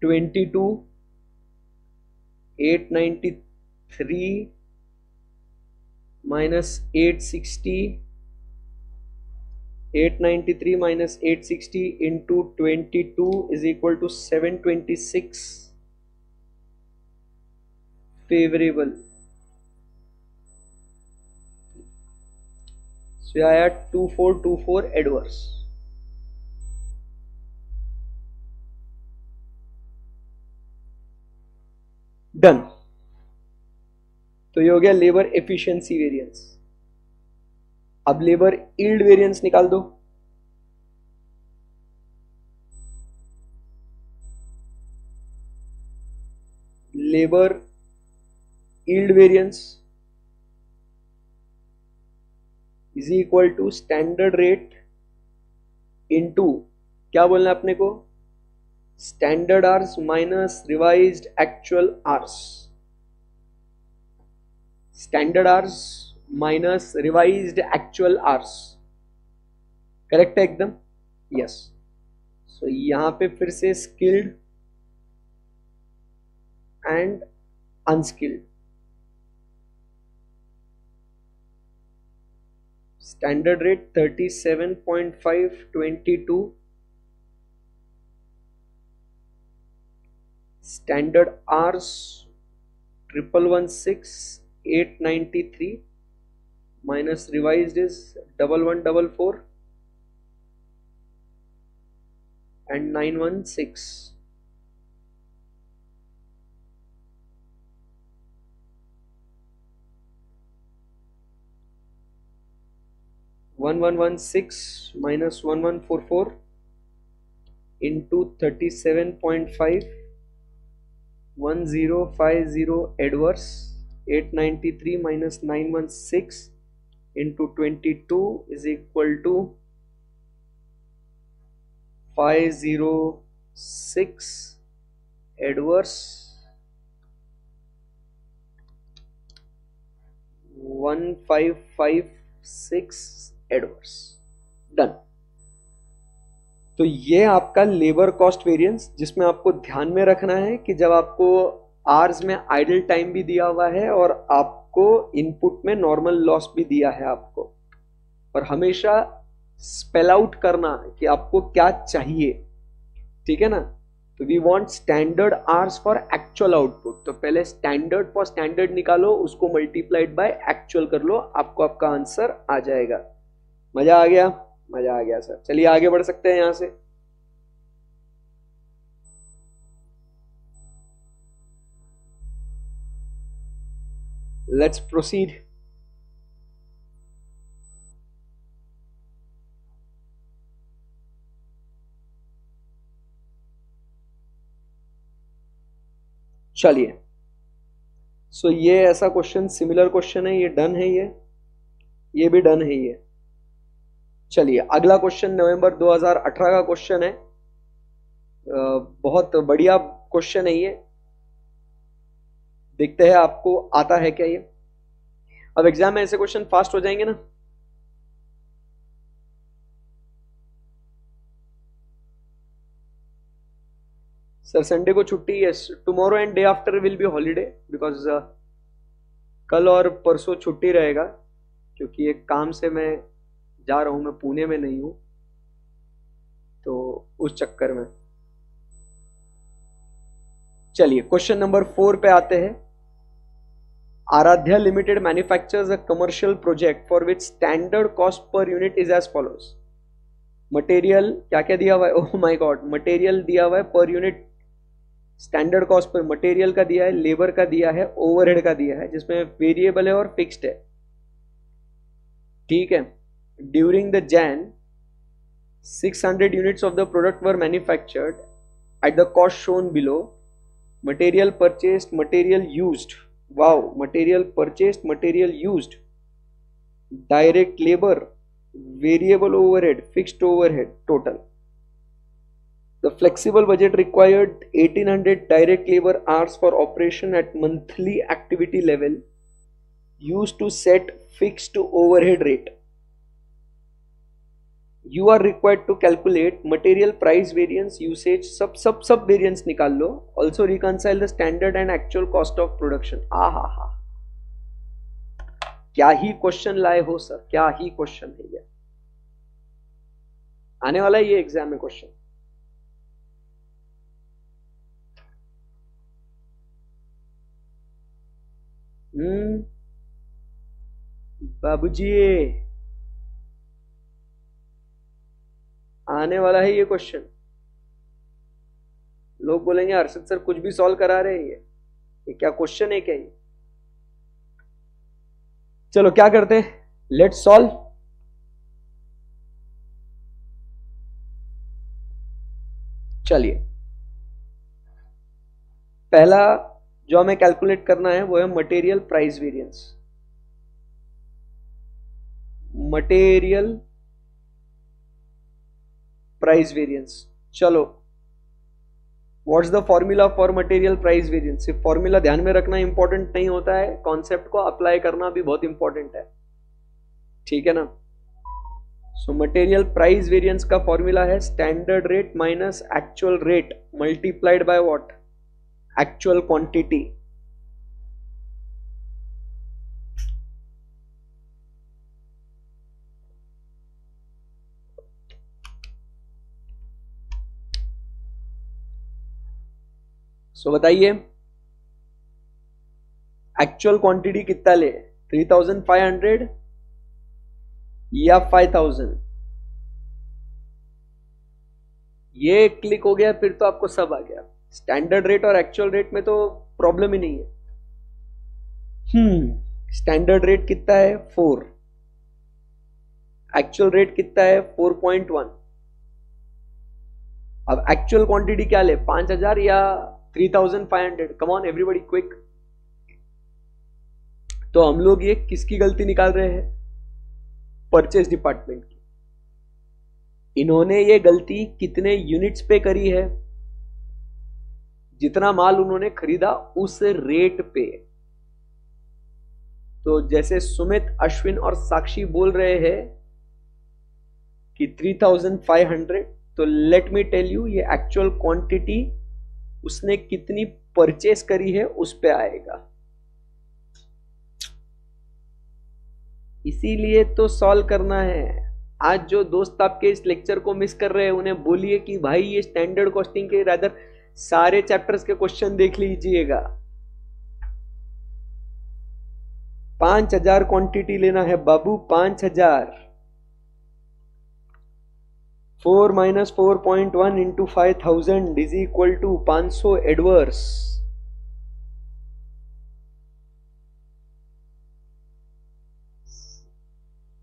22,893 minus 860, 893 minus 860 into 22 is equal to 726. Favourable, so आया 2424 एडवर्स। डन। तो ये हो गया लेबर एफिशिएंसी वेरिएंस। अब लेबर यील्ड वेरिएंस निकाल दो। Labour yield variance is equal to standard rate into, क्या बोलना है अपने को, standard hours minus revised actual hours. Standard hours minus revised actual hours, correct है एकदम? यस। सो यहां पे फिर से skilled and unskilled. Standard rate 37.522, standard hours 1116,893 minus revised is 1144 and 916. -1116 -1144 into 37.5 1050 adverse, 893 minus 916 into 22 is equal to 506 adverse, 1556 adverse. Done. तो ये आपका लेबर कॉस्ट वेरिएंस, जिसमें आपको ध्यान में रखना है कि जब आपको आवर्स में आइडल टाइम भी दिया हुआ है और आपको इनपुट में नॉर्मल लॉस भी दिया है आपको, और हमेशा स्पेल आउट करना कि आपको क्या चाहिए, ठीक है ना। तो we want standard hours for actual output, तो पहले स्टैंडर्ड फॉर स्टैंडर्ड निकालो, उसको मल्टीप्लाइड बाय एक्चुअल कर लो, आपको आपका आंसर आ जाएगा। मजा आ गया? मजा आ गया सर। चलिए आगे बढ़ सकते हैं यहां से। Let's proceed. चलिए, सो ये ऐसा क्वेश्चन, सिमिलर क्वेश्चन है, ये डन है, ये भी डन है ये। चलिए अगला क्वेश्चन नवंबर 2018 का क्वेश्चन है। बहुत बढ़िया क्वेश्चन है ये, देखते हैं आपको आता है क्या ये। अब एग्जाम में ऐसे क्वेश्चन फास्ट हो जाएंगे ना। सर संडे को छुट्टी, yes, tomorrow and day after will be holiday, because कल और परसों छुट्टी रहेगा, क्योंकि एक काम से मैं जा रहा हूं, मैं पुणे में नहीं हूं, तो उस चक्कर में। चलिए क्वेश्चन नंबर 4 पे आते हैं। Aaradhya limited manufactures a commercial project for which standard cost per unit is as follows. Material क्या क्या दिया हुआ है, ओह माय गॉड, मटेरियल दिया हुआ है पर यूनिट, स्टैंडर्ड कॉस्ट पर मटेरियल का दिया है, लेबर का दिया है, ओवरहेड का दिया है, जिसमें वेरिएबल है और फिक्स्ड है, ठीक है। During the Jain 600 units of the product were manufactured at the cost shown below. Material purchased, material used, wow, material purchased, material used, direct labor, variable overhead, fixed overhead, total. The flexible budget required 1800 direct labor hours for operation at monthly activity level used to set fixed overhead rate. You are required to calculate material price variance, usage, सब variance निकाल लो, also reconcile the standard and actual cost of production। हा, क्या ही क्वेश्चन लाए हो सर, क्या ही क्वेश्चन है ये, आने वाला है ये एग्जाम में क्वेश्चन। बाबूजी, आने वाला है ये क्वेश्चन। लोग बोलेंगे हर्षद सर कुछ भी सॉल्व करा रहे हैं, ये क्या क्वेश्चन है क्या ये? चलो क्या करते हैं, लेट्स सॉल्व। चलिए, पहला जो हमें कैलकुलेट करना है वो है material price variance. Material price variance, चलो what's the formula for material price variance. सिर्फ फॉर्मूला ध्यान में रखना इंपॉर्टेंट नहीं होता है, कॉन्सेप्ट को अप्लाई करना भी बहुत इंपॉर्टेंट है, ठीक है ना। सो मटेरियल प्राइस वेरिएंस का फॉर्मूला है standard rate minus actual rate multiplied by what, actual quantity. So बताइए एक्चुअल क्वांटिटी कितना ले, 3500 या 5000? ये क्लिक हो गया फिर तो आपको सब आ गया। स्टैंडर्ड रेट और एक्चुअल रेट में तो प्रॉब्लम ही नहीं है। स्टैंडर्ड रेट कितना है 4, एक्चुअल रेट कितना है 4.1। अब एक्चुअल क्वांटिटी क्या ले, 5000 या 3500? Come on everybody quick. तो हम लोग ये किसकी गलती निकाल रहे हैं, परचेज डिपार्टमेंट की। इन्होंने ये गलती कितने यूनिट्स पे करी है, जितना माल उन्होंने खरीदा उस रेट पे। तो जैसे सुमित, अश्विन और साक्षी बोल रहे हैं कि 3500, तो लेट मी टेल यू ये एक्चुअल क्वांटिटी उसने कितनी परचेस करी है उस पे आएगा। इसीलिए तो सॉल्व करना है। आज जो दोस्त आपके इस लेक्चर को मिस कर रहे हैं उन्हें बोलिए कि भाई ये स्टैंडर्ड कॉस्टिंग के रादर सारे चैप्टर्स के क्वेश्चन देख लीजिएगा। 5000 क्वांटिटी लेना है बाबू, 5000। 4 minus 4.1 into 5000 is equal to 500 adverse.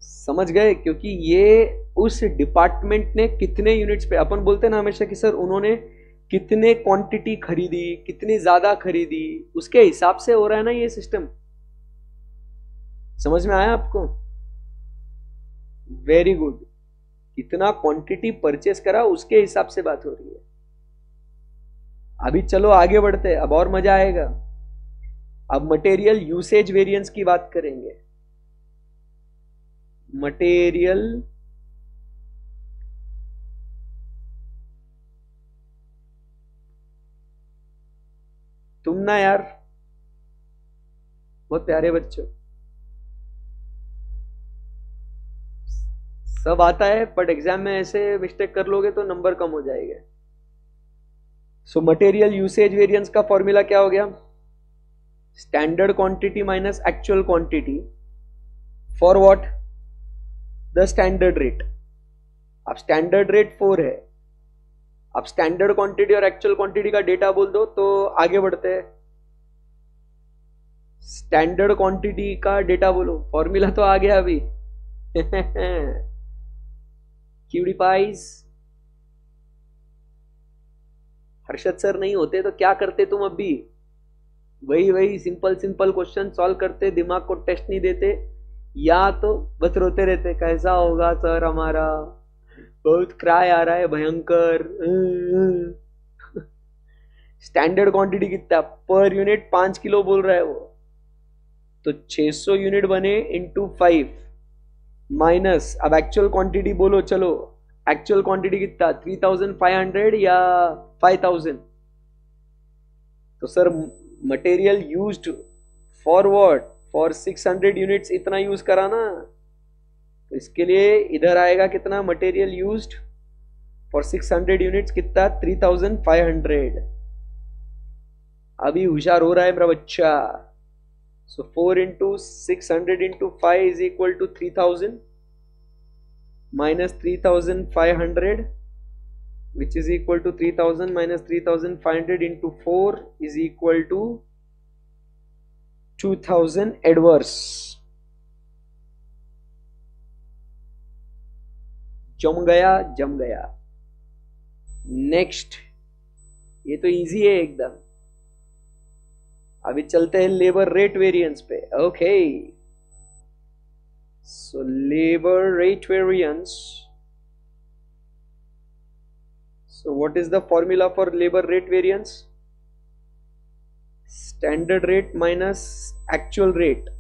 समझ गए? क्योंकि ये उस डिपार्टमेंट ने कितने यूनिट्स पे, अपन बोलते हैं ना हमेशा कि सर उन्होंने कितने क्वांटिटी खरीदी, कितनी ज्यादा खरीदी, उसके हिसाब से हो रहा है ना ये सिस्टम। समझ में आया आपको? Very good. कितना क्वांटिटी परचेस करा उसके हिसाब से बात हो रही है। अभी चलो आगे बढ़ते हैं, अब और मजा आएगा। अब मटेरियल यूसेज वेरिएंस की बात करेंगे। मटेरियल तुम ना यार बहुत प्यारे बच्चों, सब आता है बट एग्जाम में ऐसे मिस्टेक कर लोगे तो नंबर कम हो जाएगा। सो मटेरियल यूसेज वेरिएंस का फॉर्मूला क्या हो गया, standard quantity minus actual quantity for what, the standard rate. अब स्टैंडर्ड रेट 4 है, अब स्टैंडर्ड क्वांटिटी और एक्चुअल क्वांटिटी का डेटा बोल दो तो आगे बढ़ते हैं। स्टैंडर्ड क्वांटिटी का डेटा बोलो, फॉर्मूला तो आ गया अभी। क्यूडीपाइज, हर्षद सर नहीं होते तो क्या करते तुम अभी? वही सिंपल सिंपल क्वेश्चन सॉल्व करते, दिमाग को टेस्ट नहीं देते, या तो बस रोते रहते कैसा होगा सर हमारा, बहुत क्राई आ रहा है भयंकर। स्टैंडर्ड क्वांटिटी कितना, पर यूनिट 5 किलो बोल रहा है वो, तो 600 यूनिट बने इंटू 5 माइनस, अब एक्चुअल क्वांटिटी बोलो। चलो एक्चुअल क्वांटिटी कितना, 3500 या 5000? तो sir material used for what, for 600 units इतना यूज करा ना, तो इसके लिए इधर आएगा कितना, मटेरियल यूज्ड फॉर 600 यूनिट्स कितना, 3500। अभी होशियार हो रहा है मेरा बच्चा। So 4 into 600 into 5 is equal to 3000 minus 3500, which is equal to 3000 minus 3500 into 4 is equal to 2000 adverse. जम गया जम गया. नेक्स्ट, ये तो इजी है एकदम. अभी चलते हैं लेबर रेट वेरिएंस पे. Okay, so labour rate variance. So what is the formula for labour rate variance? Standard rate minus actual rate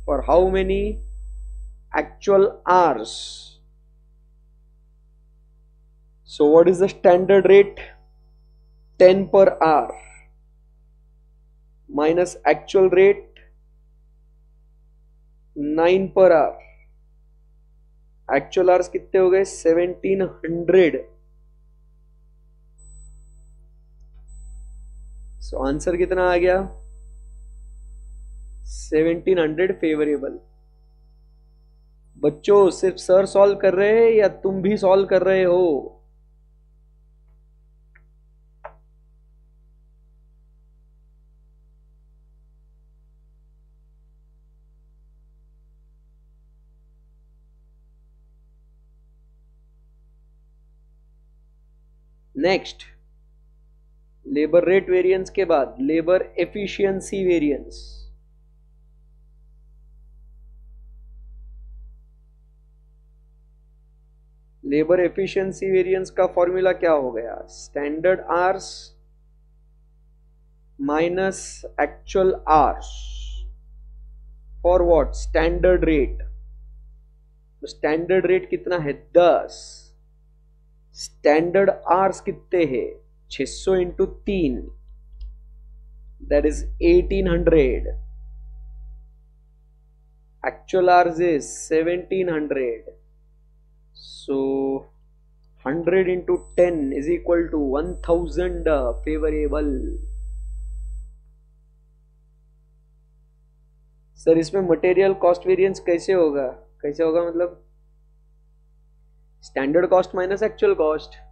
for how many actual hours. So what is the standard rate? 10 per hour minus actual rate 9 per hour. Actual hours कितने हो गए? 1700. So आंसर कितना आ गया? 1700 फेवरेबल. बच्चों, सिर्फ सर सॉल्व कर रहे हैं या तुम भी सॉल्व कर रहे हो? नेक्स्ट, लेबर रेट वेरिएंस के बाद labour efficiency variance. Labour efficiency variance का फॉर्मूला क्या हो गया? Standard hours minus actual hours for what? Standard rate. तो स्टैंडर्ड रेट कितना है? 10. स्टैंडर्ड आवर्स कितने हैं? 600 into 3, that is 1800. Actual hours is 1700. So 100 into 10 is equal to 1000 favorable. Sir इसमें मटेरियल कॉस्ट वेरिएंस कैसे होगा? कैसे होगा मतलब? Standard cost minus actual cost.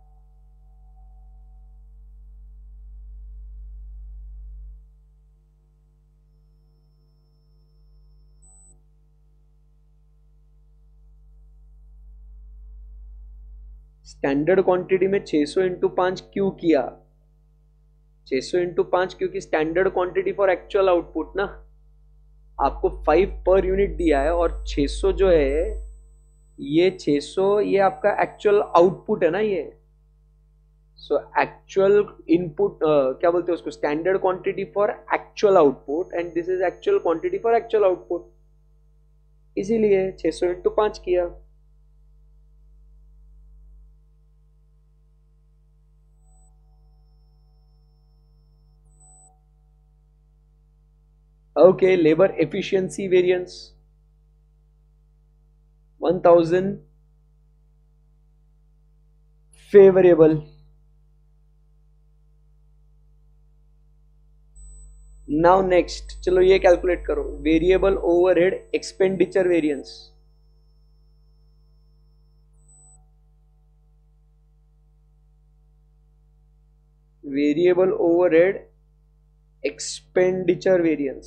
Standard quantity में 600 इंटू 5 क्यों किया? 600 इंटू 5 क्योंकि standard quantity for actual output ना. आपको 5 पर यूनिट दिया है और 600 जो है, ये 600 ये आपका एक्चुअल आउटपुट है ना ये. सो एक्चुअल इनपुट क्या बोलते हैं उसको? Standard quantity for actual output, and this is actual quantity for actual output. इसीलिए 600 इंटू 5 किया. Okay, labor efficiency variance 1000 favorable. Now next, चलो ये कैलकुलेट करो. Variable overhead expenditure variance. Variable overhead expenditure variance.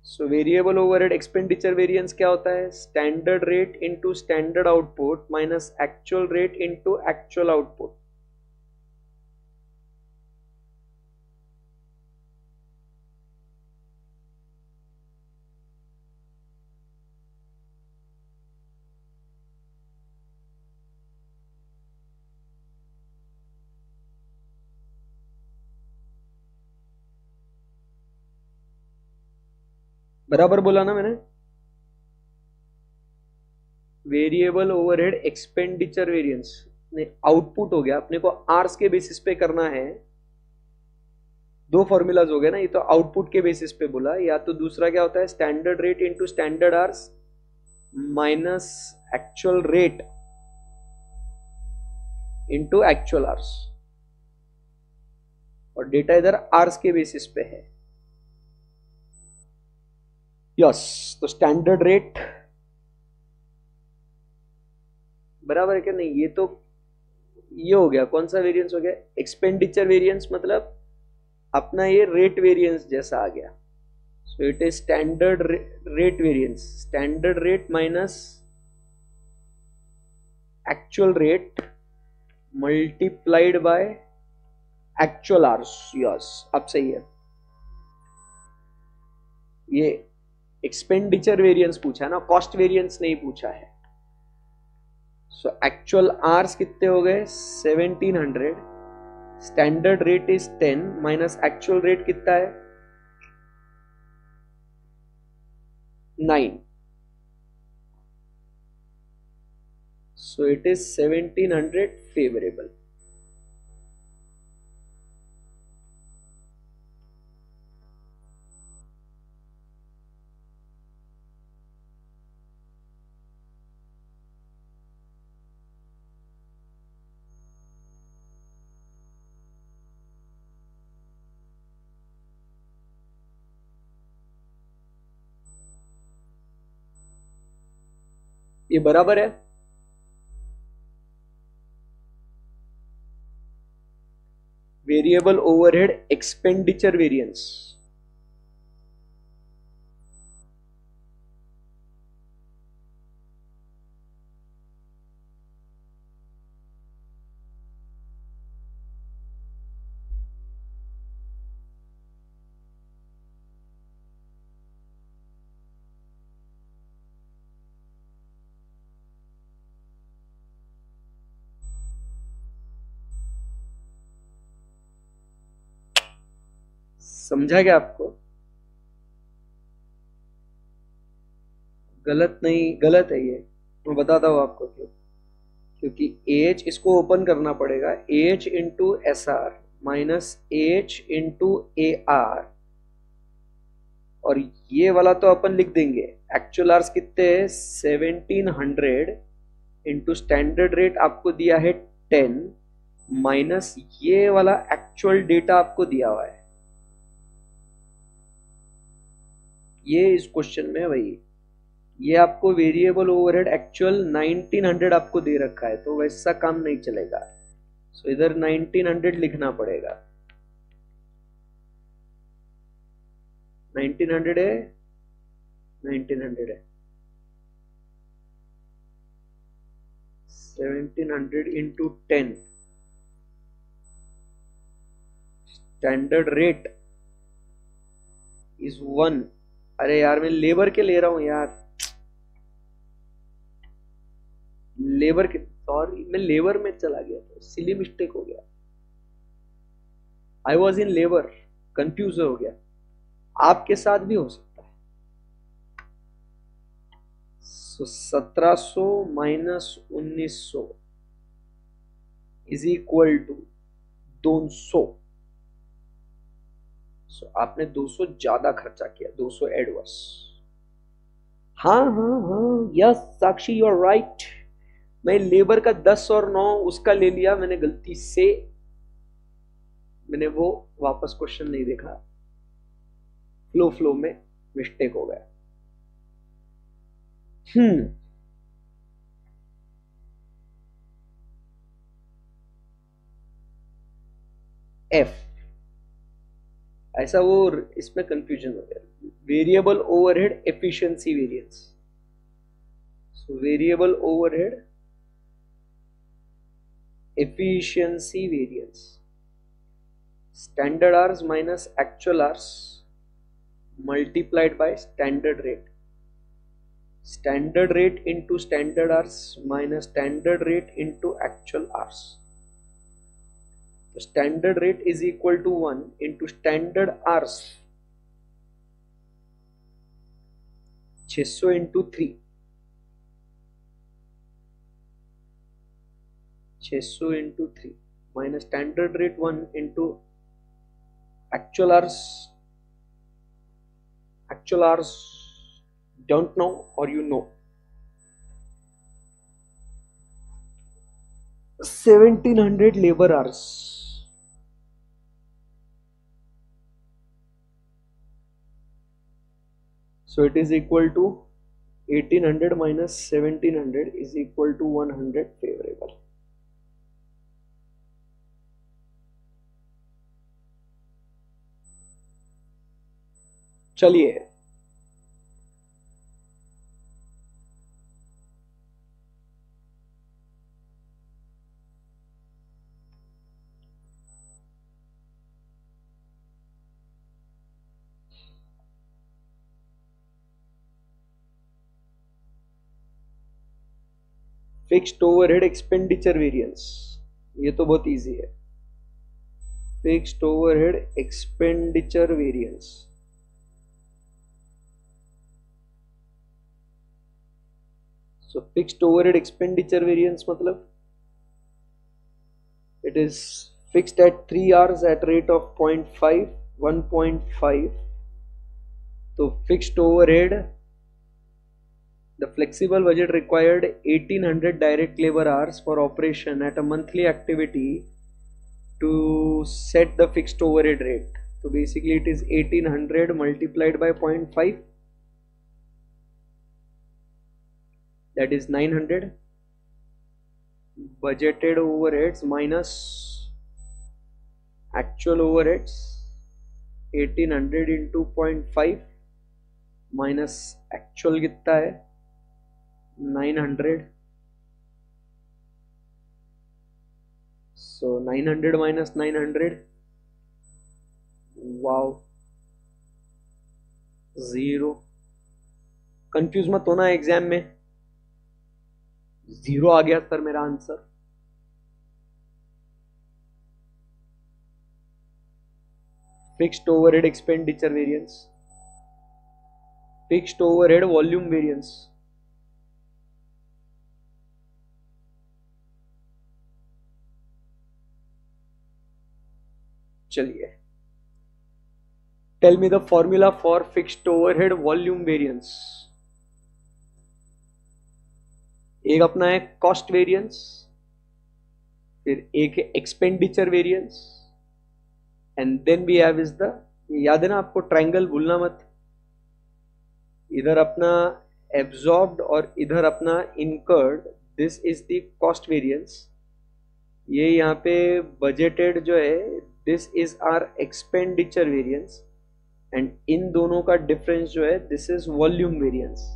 So variable overhead expenditure variance क्या होता है? Standard rate into standard output minus actual rate into actual output. बराबर बोला ना मैंने? Variable overhead expenditure variance output हो गया. अपने को आर्स के बेसिस पे करना है. दो फॉर्मूलाज हो गए ना. ये तो आउटपुट के बेसिस पे बोला. या तो दूसरा क्या होता है? Standard rate into standard hours minus actual rate into actual hours. और डेटा इधर आर्स के बेसिस पे है. यस, तो स्टैंडर्ड रेट बराबर है क्या? नहीं, ये हो गया, कौन सा वेरिएंस हो गया? एक्सपेंडिचर वेरिएंस, मतलब अपना ये रेट वेरिएंस जैसा आ गया. So it is standard rate variance, standard rate minus actual rate multiplied by actual hours. Yes, अब सही है. ये एक्सपेंडिचर वेरिएंस पूछा है ना, कॉस्ट वेरिएंस नहीं पूछा है. सो एक्चुअल आवर्स कितने हो गए? 1700. Standard rate is 10 minus actual rate कितना है? 9. So it is 1700 favourable. ये बराबर है. Variable overhead expenditure variance. समझा क्या आपको? गलत नहीं, गलत है ये. मैं बताता हूं आपको क्यों. क्योंकि एच, इसको ओपन करना पड़ेगा. H into S R minus H into A R, और ये वाला तो अपन लिख देंगे. एक्चुअल आवर्स कितने हैं? 1700 इंटू स्टैंडर्ड रेट आपको दिया है 10 माइनस ये वाला एक्चुअल डेटा आपको दिया हुआ है. ये इस क्वेश्चन में वही, ये आपको वेरिएबल ओवरहेड एक्चुअल 1900 आपको दे रखा है, तो वैसा काम नहीं चलेगा. सो इधर 1900 लिखना पड़ेगा. 1900 है, 1900 है. 1700 इंटू 10, स्टैंडर्ड रेट इज 1. अरे यार, मैं लेबर के ले रहा हूं यार, लेबर के, सॉरी मैं लेबर में चला गया था, सिली मिस्टेक हो गया. I was in labour, confuse हो गया. आपके साथ भी हो सकता है. सो 1700 माइनस 1900 इज इक्वल टू 200. सो आपने 200 ज्यादा खर्चा किया, 200 एडवर्स. हाँ हाँ हाँ, yes Sakshi, you are right. मैं लेबर का 10 और 9 उसका ले लिया मैंने गलती से. मैंने वो वापस क्वेश्चन नहीं देखा, फ्लो में मिस्टेक हो गया. एफ, ऐसा वो इसमें कंफ्यूजन हो गया. Variable overhead efficiency variance. So variable overhead efficiency variance, standard hours minus actual hours multiplied by standard rate. Standard rate into standard hours minus standard rate into actual hours. So standard rate is equal to 1 into standard hours. 600 into 3. 600 into 3 minus standard rate 1 into actual hours. Actual hours don't know, or you know. 1700 labor hours. So it is equal to 1800 minus 1700 is equal to 100 favorable. चलिए फिक्स्ड ओवरहेड एक्सपेंडिचर वेरिएंस, ये तो बहुत इजी है. Fixed overhead expenditure variance. So fixed overhead expenditure variance मतलब it is fixed at 3 hours at rate of 0.5, 1.5. तो fixed overhead, the flexible budget required 1800 direct labor hours for operation at a monthly activity to set the fixed overhead rate. So basically it is 1800 multiplied by 0.5, that is 900. Budgeted overheads minus actual overheads, 1800 into 0.5 minus actual कितना है 900. So 900 minus 900, wow, 0. कंफ्यूज मत होना एग्जाम में, 0 आ गया सर मेरा answer. Fixed overhead expenditure variance, fixed overhead volume variance. चलिए tell me the formula for fixed overhead volume variance. एक अपना है कॉस्ट वेरिएंस, फिर एक है expenditure variance, and then we have is the, याद है ना आपको, ट्रायंगल भूलना मत. इधर अपना एब्जॉर्ब्ड और इधर अपना incurred, this is the cost variance. ये यहाँ पे बजटेड जो है, this is our expenditure variance, and इन दोनों का डिफरेंस जो है, this is volume variance.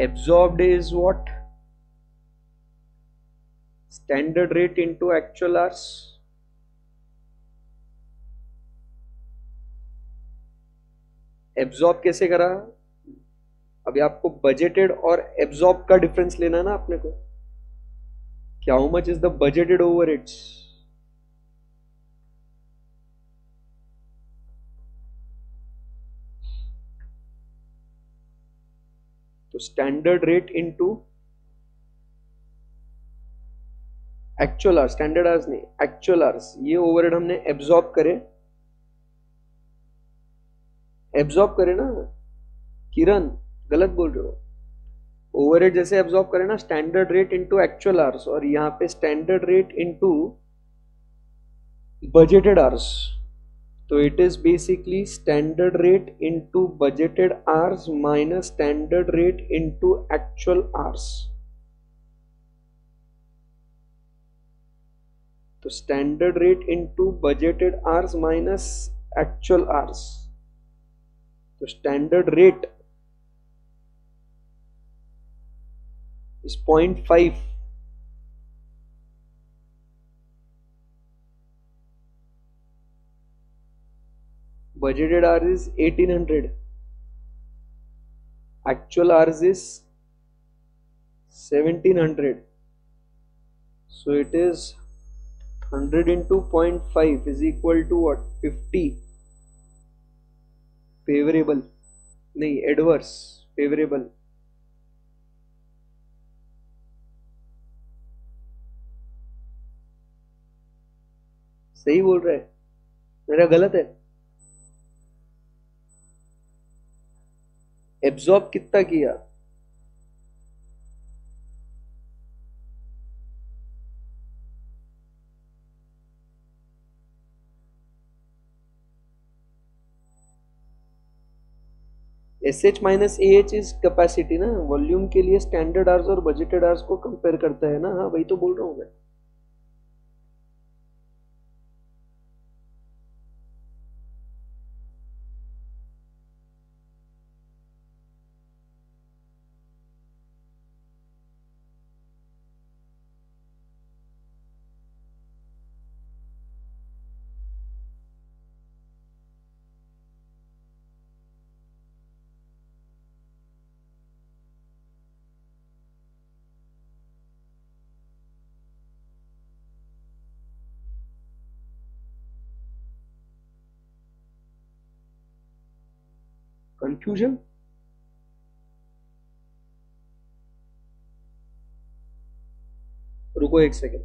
Absorbed is what? Standard rate into actual hours. Absorb कैसे करा? अभी आपको बजटेड और एब्जॉर्ब का डिफरेंस लेना है ना अपने को. क्या how much is the budgeted overheads? तो standard rate into actual hours, standard hours नहीं, एक्चुअल आवर्स. ये ओवरहेड हमने एब्जॉर्ब करे, एब्जॉर्ब करे ना किरण, गलत बोल रहे हो. ओवरहेड जैसे एब्जॉर्ब करे ना, standard rate into actual hours, और यहां पे standard rate into budgeted hours. So it is basically standard rate into budgeted hours minus standard rate into actual hours. So standard rate into budgeted hours minus actual hours. So standard rate is 0.5. Budgeted hours is 1800, actual hours is 1700. So it is 100 into 0.5 is equal to what? 50. Favorable नहीं, adverse, favorable. सही बोल रहा है, मेरा गलत है? एब्जॉर्ब कितना किया? S H minus A H is capacity ना, वॉल्यूम के लिए स्टैंडर्ड आवर्स और बजटेड आवर्स को कंपेयर करता है ना। हाँ वही तो बोल रहा हूं मैं। कंफ्यूजन, रुको एक सेकेंड।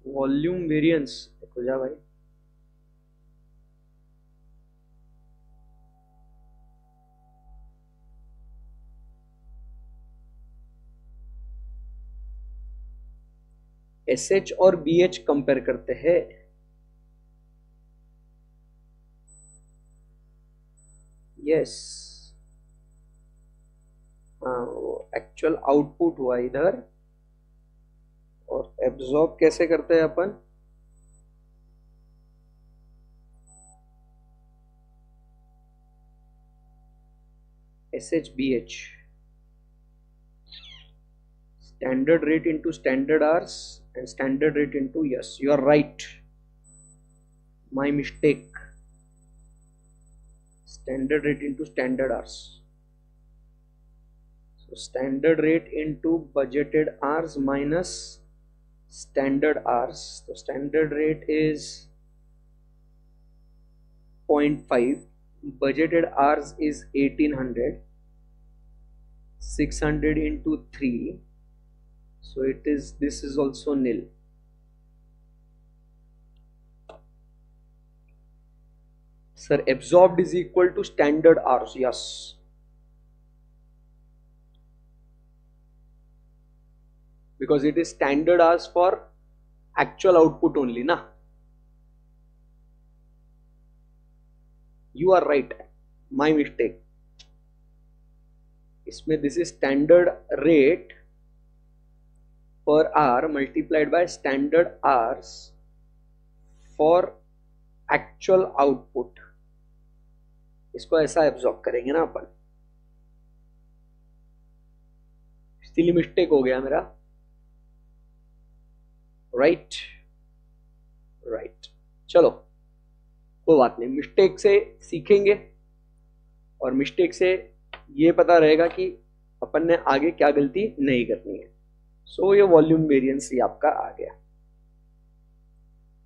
वॉल्यूम वेरिएंस देखो जा भाई, एस एच और बी एच कंपेयर करते हैं। यस, हाँ वो एक्चुअल आउटपुट हुआ इधर, और एब्जॉर्ब कैसे करते हैं अपन, S H B H, standard rate into standard hours and standard rate into, yes you are right, my mistake, standard rate into standard hours. So standard rate into budgeted hours minus standard hours. So standard rate is 0.5, budgeted hours is 1800, 600 into 3, so it is, this is also nil. Sir, absorbed is equal to standard hours, yes. Because it is standard hours for actual output only, na. You are right, my mistake. इसमें this is standard rate per hour multiplied by standard hours for actual output, इसको ऐसा एब्जॉर्ब करेंगे ना अपन, इसलिए मिस्टेक हो गया मेरा। राइट राइट, चलो कोई बात नहीं, मिस्टेक से सीखेंगे और मिस्टेक से ये पता रहेगा कि अपन ने आगे क्या गलती नहीं करनी है। सो ये वॉल्यूम वेरिएंस ही आपका आ गया।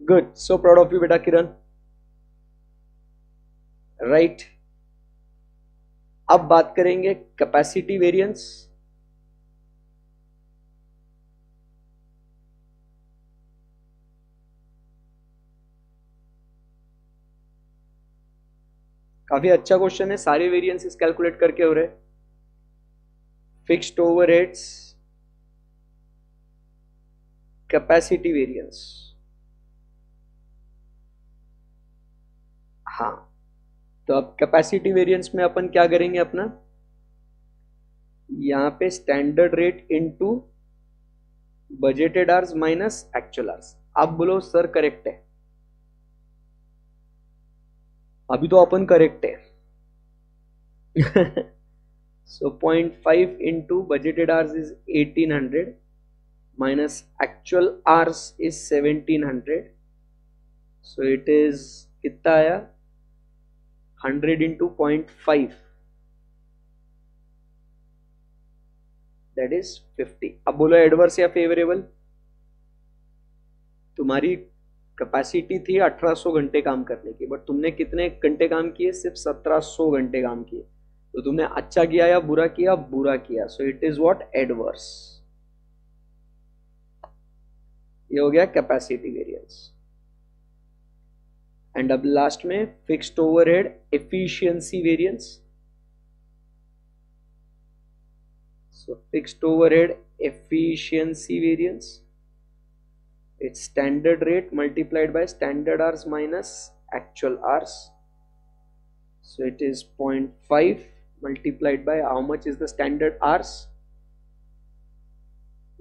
Good, so proud of you बेटा किरण। राइट, अब बात करेंगे कैपेसिटी वेरिएंस। काफी अच्छा क्वेश्चन है, सारे वेरिएंसेस कैलकुलेट करके हो रहे। फिक्स्ड ओवरहेड्स, कैपेसिटी वेरिएंस, हाँ तो अब कैपेसिटी वेरिएंस में अपन क्या करेंगे, अपना यहां पे standard rate into budgeted hours minus actual hours. आप बोलो सर करेक्ट है, अभी तो अपन करेक्ट है। सो 0.5 into budgeted hours is 1800 minus actual hours is 1700, so it is कितना आया 100 इंटू 0.5, दैट इज 50। अब बोलो एडवर्स या फेवरेबल। तुम्हारी कैपेसिटी थी 1800 घंटे काम करने की, बट तुमने कितने घंटे काम किए, सिर्फ 1700 घंटे काम किए, तो तुमने अच्छा किया या बुरा किया, बुरा किया, so it is what, adverse. ये हो गया कैपेसिटी वेरिएंस। एंड अब लास्ट में fixed overhead efficiency variance. So fixed overhead efficiency variance, it's standard rate multiplied by standard hours minus actual hours, So it is 0.5 multiplied by how much is the standard hours?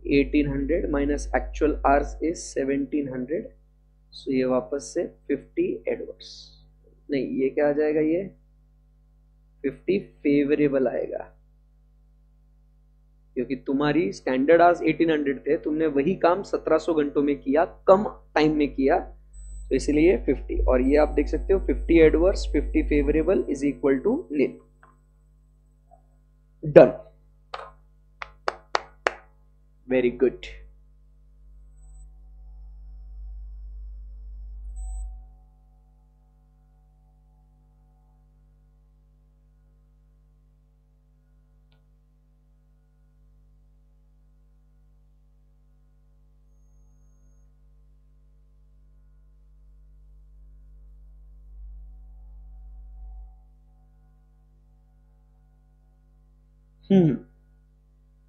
1800 minus actual hours is 1700. So ये वापस से 50 एडवर्स, नहीं ये क्या आ जाएगा, ये 50 फेवरेबल आएगा, क्योंकि तुम्हारी स्टैंडर्ड आवर्स 1800 थे, तुमने वही काम 1700 घंटों में किया, कम टाइम में किया, तो इसलिए 50। और ये आप देख सकते हो 50 adverse 50 favourable is equal to nil. Done, very good.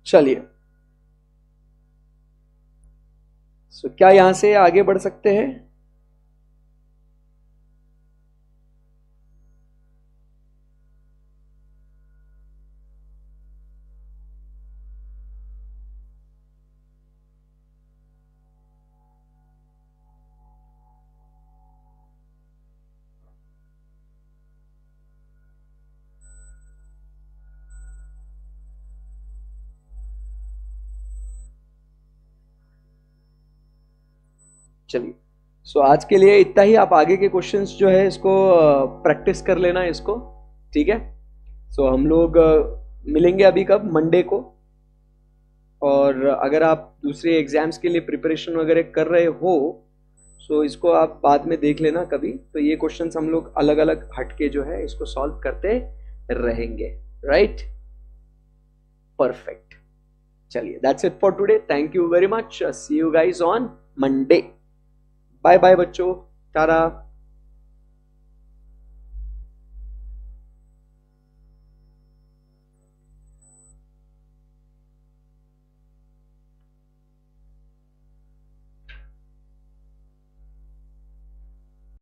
चलिए, सो क्या यहां से आगे बढ़ सकते हैं? चलिए, सो आज के लिए इतना ही। आप आगे के क्वेश्चंस जो है इसको प्रैक्टिस कर लेना इसको, ठीक है। सो हम लोग मिलेंगे अभी कब, मंडे को। और अगर आप दूसरे एग्जाम्स के लिए प्रिपरेशन वगैरह कर रहे हो, सो इसको आप बाद में देख लेना कभी। तो ये क्वेश्चंस हम लोग अलग अलग हटके जो है इसको सॉल्व करते रहेंगे, राइट? परफेक्ट। चलिए, that's it for today. Thank you very much. See you guys on Monday. Bye bye बच्चों, टाटा।